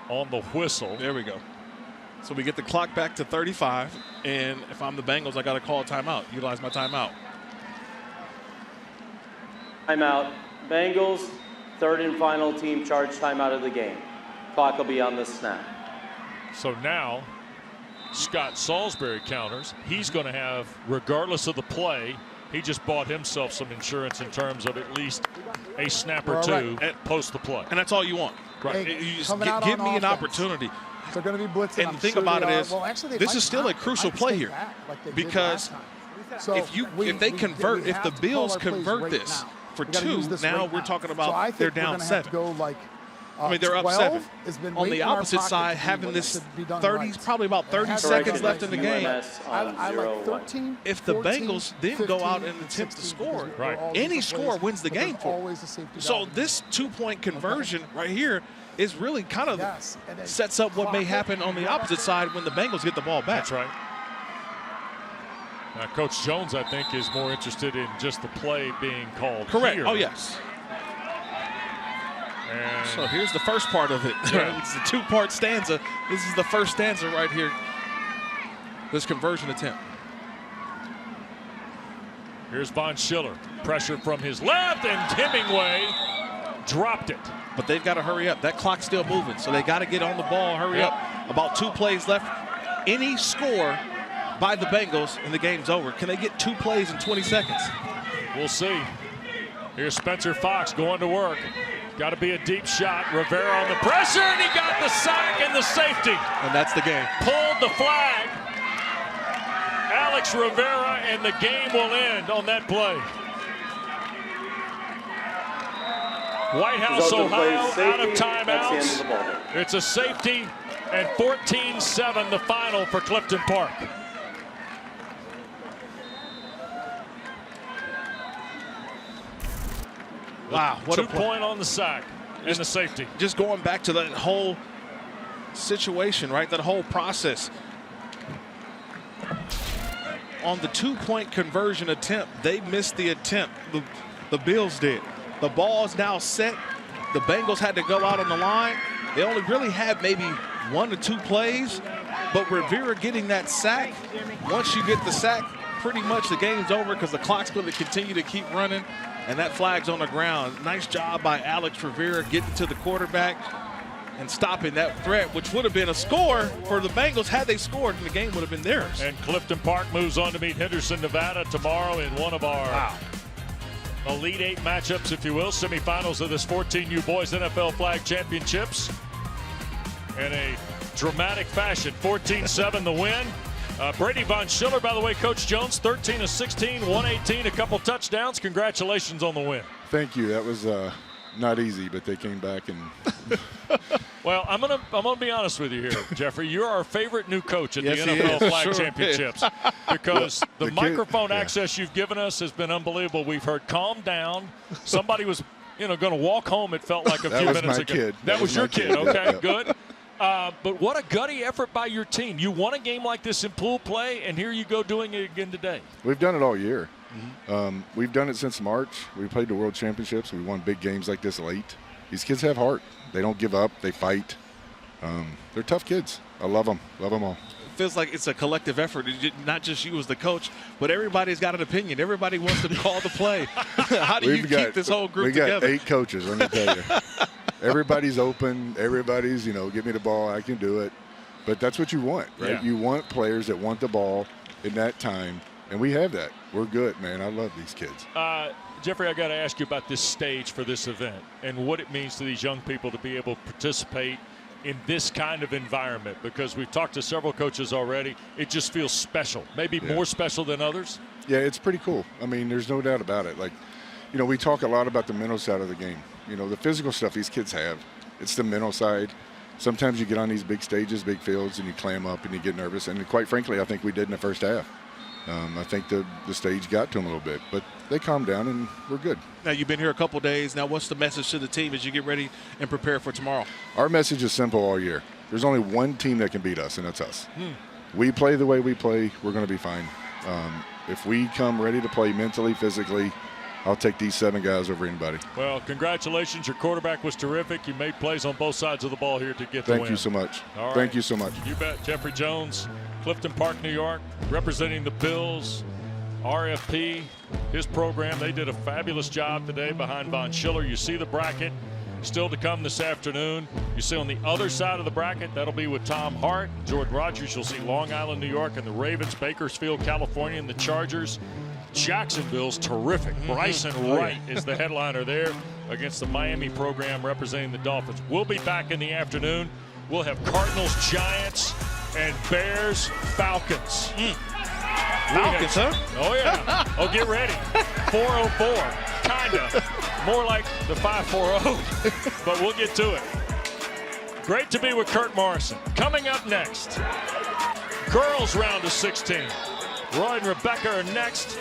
on the whistle. There we go. So we get the clock back to 35, and if I'm the Bengals, I got to call a timeout, utilize my timeout. Timeout. Bengals, 3rd and final team charge timeout of the game. Clock will be on the snap. So now Scott Salisbury counters, he's going to have, regardless of the play, he just bought himself some insurance in terms of at least a snap or two post the play. And that's all you want. Right. You just give me an opportunity. They're going to be blitzing. And the thing about it is, this is still a crucial play here, because if they convert, if the Bills convert this for 2, now we're talking about they're down 7. I mean, they're up 7. On the opposite side, having this 30, probably about 30 seconds left in the game. I like 13. If the Bengals then go out and attempt to score, any score wins the game for them. So this 2-point conversion right here is really kind of sets up what may happen on the opposite side when the Bengals get the ball back. That's right. Now, Coach Jones, I think, is more interested in just the play being called. Correct. Here. Oh, yes. And so here's the first part of it. Yeah. It's a 2-part stanza. This is the first stanza right here. This conversion attempt. Here's Von Schiller. Pressure from his left, and Hemingway dropped it. But they've got to hurry up. That clock's still moving, so they got to get on the ball, hurry up. About 2 plays left. Any score by the Bengals and the game's over. Can they get 2 plays in 20 seconds? We'll see. Here's Spencer Fox going to work. Got to be a deep shot. Rivera on the pressure, and he got the sack and the safety. And that's the game. Pulled the flag. Alex Rivera, and the game will end on that play. White House, Ohio, out of timeouts. It's a safety, and 14-7 the final for Clifton Park. Wow, what 2-point on the sack and the safety. Just going back to that whole situation, right? That whole process. On the 2-point conversion attempt, they missed the attempt. The Bills did. The ball is now set. The Bengals had to go out on the line. They only really had maybe 1 or 2 plays, but Rivera getting that sack, once you get the sack, pretty much the game's over because the clock's going to continue to keep running, and that flag's on the ground. Nice job by Alex Rivera getting to the quarterback and stopping that threat, which would have been a score for the Bengals had they scored, and the game would have been theirs. And Clifton Park moves on to meet Henderson, Nevada tomorrow in one of our Elite 8 matchups, if you will, semifinals of this 14U Boys NFL Flag Championships. In a dramatic fashion, 14-7 the win. Brady Von Schiller, by the way, Coach Jones, 13 of 16, 118, a couple touchdowns. Congratulations on the win. Thank you. That was not easy, but they came back and. Well, I'm gonna be honest with you here, Jeffrey. You're our favorite new coach at the NFL Flag Championships because the microphone access you've given us has been unbelievable. We've heard "calm down." Somebody was, going to walk home. It felt like a few minutes ago. Kid. That was your kid. Okay, yeah. good. But what a gutty effort by your team. You won a game like this in pool play, and here you go doing it again today. We've done it all year. We've done it since March. We played the World Championships. We won big games like this late. These kids have heart. They don't give up. They fight. They're tough kids. I love them. Love them all. It feels like it's a collective effort. Not just you as the coach, but everybody's got an opinion. Everybody wants to call the play. How do you keep this whole group together? We got 8 coaches, let me tell you. Everybody's open. Everybody's, give me the ball. I can do it. But that's what you want, right? Yeah. You want players that want the ball in that time. And we have that. We're good, man. I love these kids. Jeffrey, I got to ask you about this stage for this event and what it means to these young people to be able to participate in this kind of environment, because we've talked to several coaches already. It just feels special, maybe more special than others. Yeah, it's pretty cool. I mean, there's no doubt about it. Like, we talk a lot about the mental side of the game. The physical stuff these kids have, it's the mental side. Sometimes you get on these big stages, big fields, and you clam up and you get nervous. And quite frankly, I think we did in the first half. I think the stage got to them a little bit, but they calmed down and we're good. Now, you've been here a couple days. Now, what's the message to the team as you get ready and prepare for tomorrow? Our message is simple all year. There's only one team that can beat us, and that's us. We play the way we play, we're going to be fine. If we come ready to play mentally, physically, I'll take these 7 guys over anybody. Well, congratulations. Your quarterback was terrific. You made plays on both sides of the ball here to get the win. Thank you so much. All right. Thank you so much. You bet. Jeffrey Jones, Clifton Park, New York, representing the Bills, RFP, his program. They did a fabulous job today behind Von Schiller. You see the bracket. still to come this afternoon. You see on the other side of the bracket, that'll be with Tom Hart, Jordan Rogers. You'll see Long Island, New York, and the Ravens, Bakersfield, California, and the Chargers. Jacksonville's terrific. Bryson Wright is the headliner there against the Miami program representing the Dolphins. We'll be back in the afternoon. We'll have Cardinals, Giants, and Bears, Falcons. Falcons, huh? Oh, yeah. Oh, get ready. 404. Kinda. More like the 540, but we'll get to it. Great to be with Kurt Morrison. Coming up next, girls round of 16. Roy and Rebecca are next.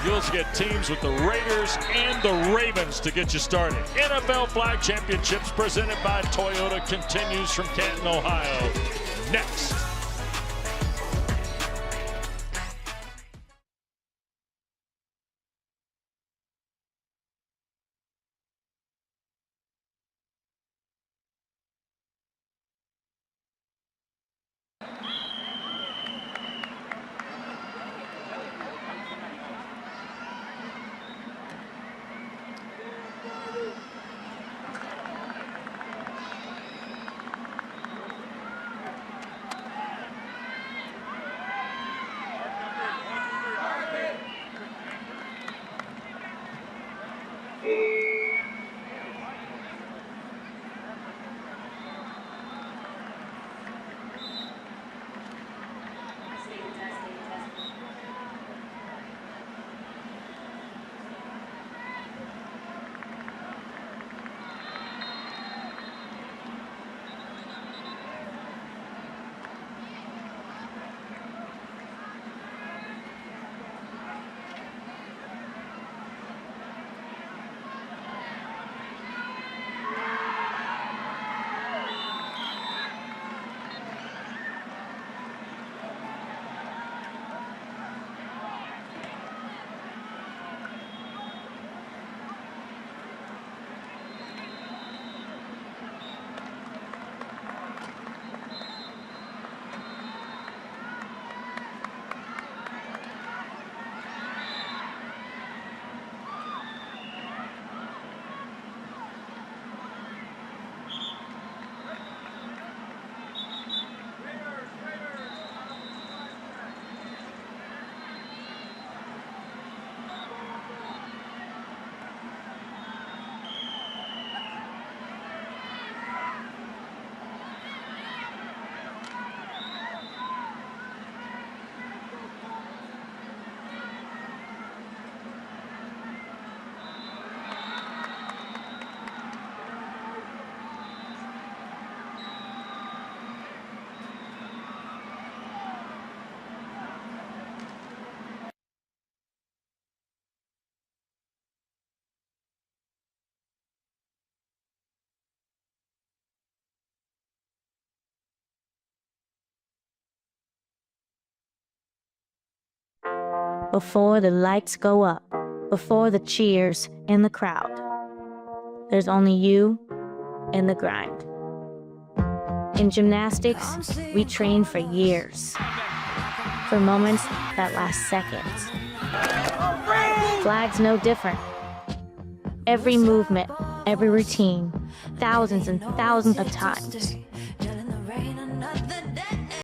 You'll get teams with the Raiders and the Ravens to get you started. NFL Flag Championships presented by Toyota continues from Canton, Ohio. Next. Before the lights go up, before the cheers and the crowd, there's only you and the grind. In gymnastics, we train for years, for moments that last seconds. Flag's no different. Every movement, every routine, thousands and thousands of times.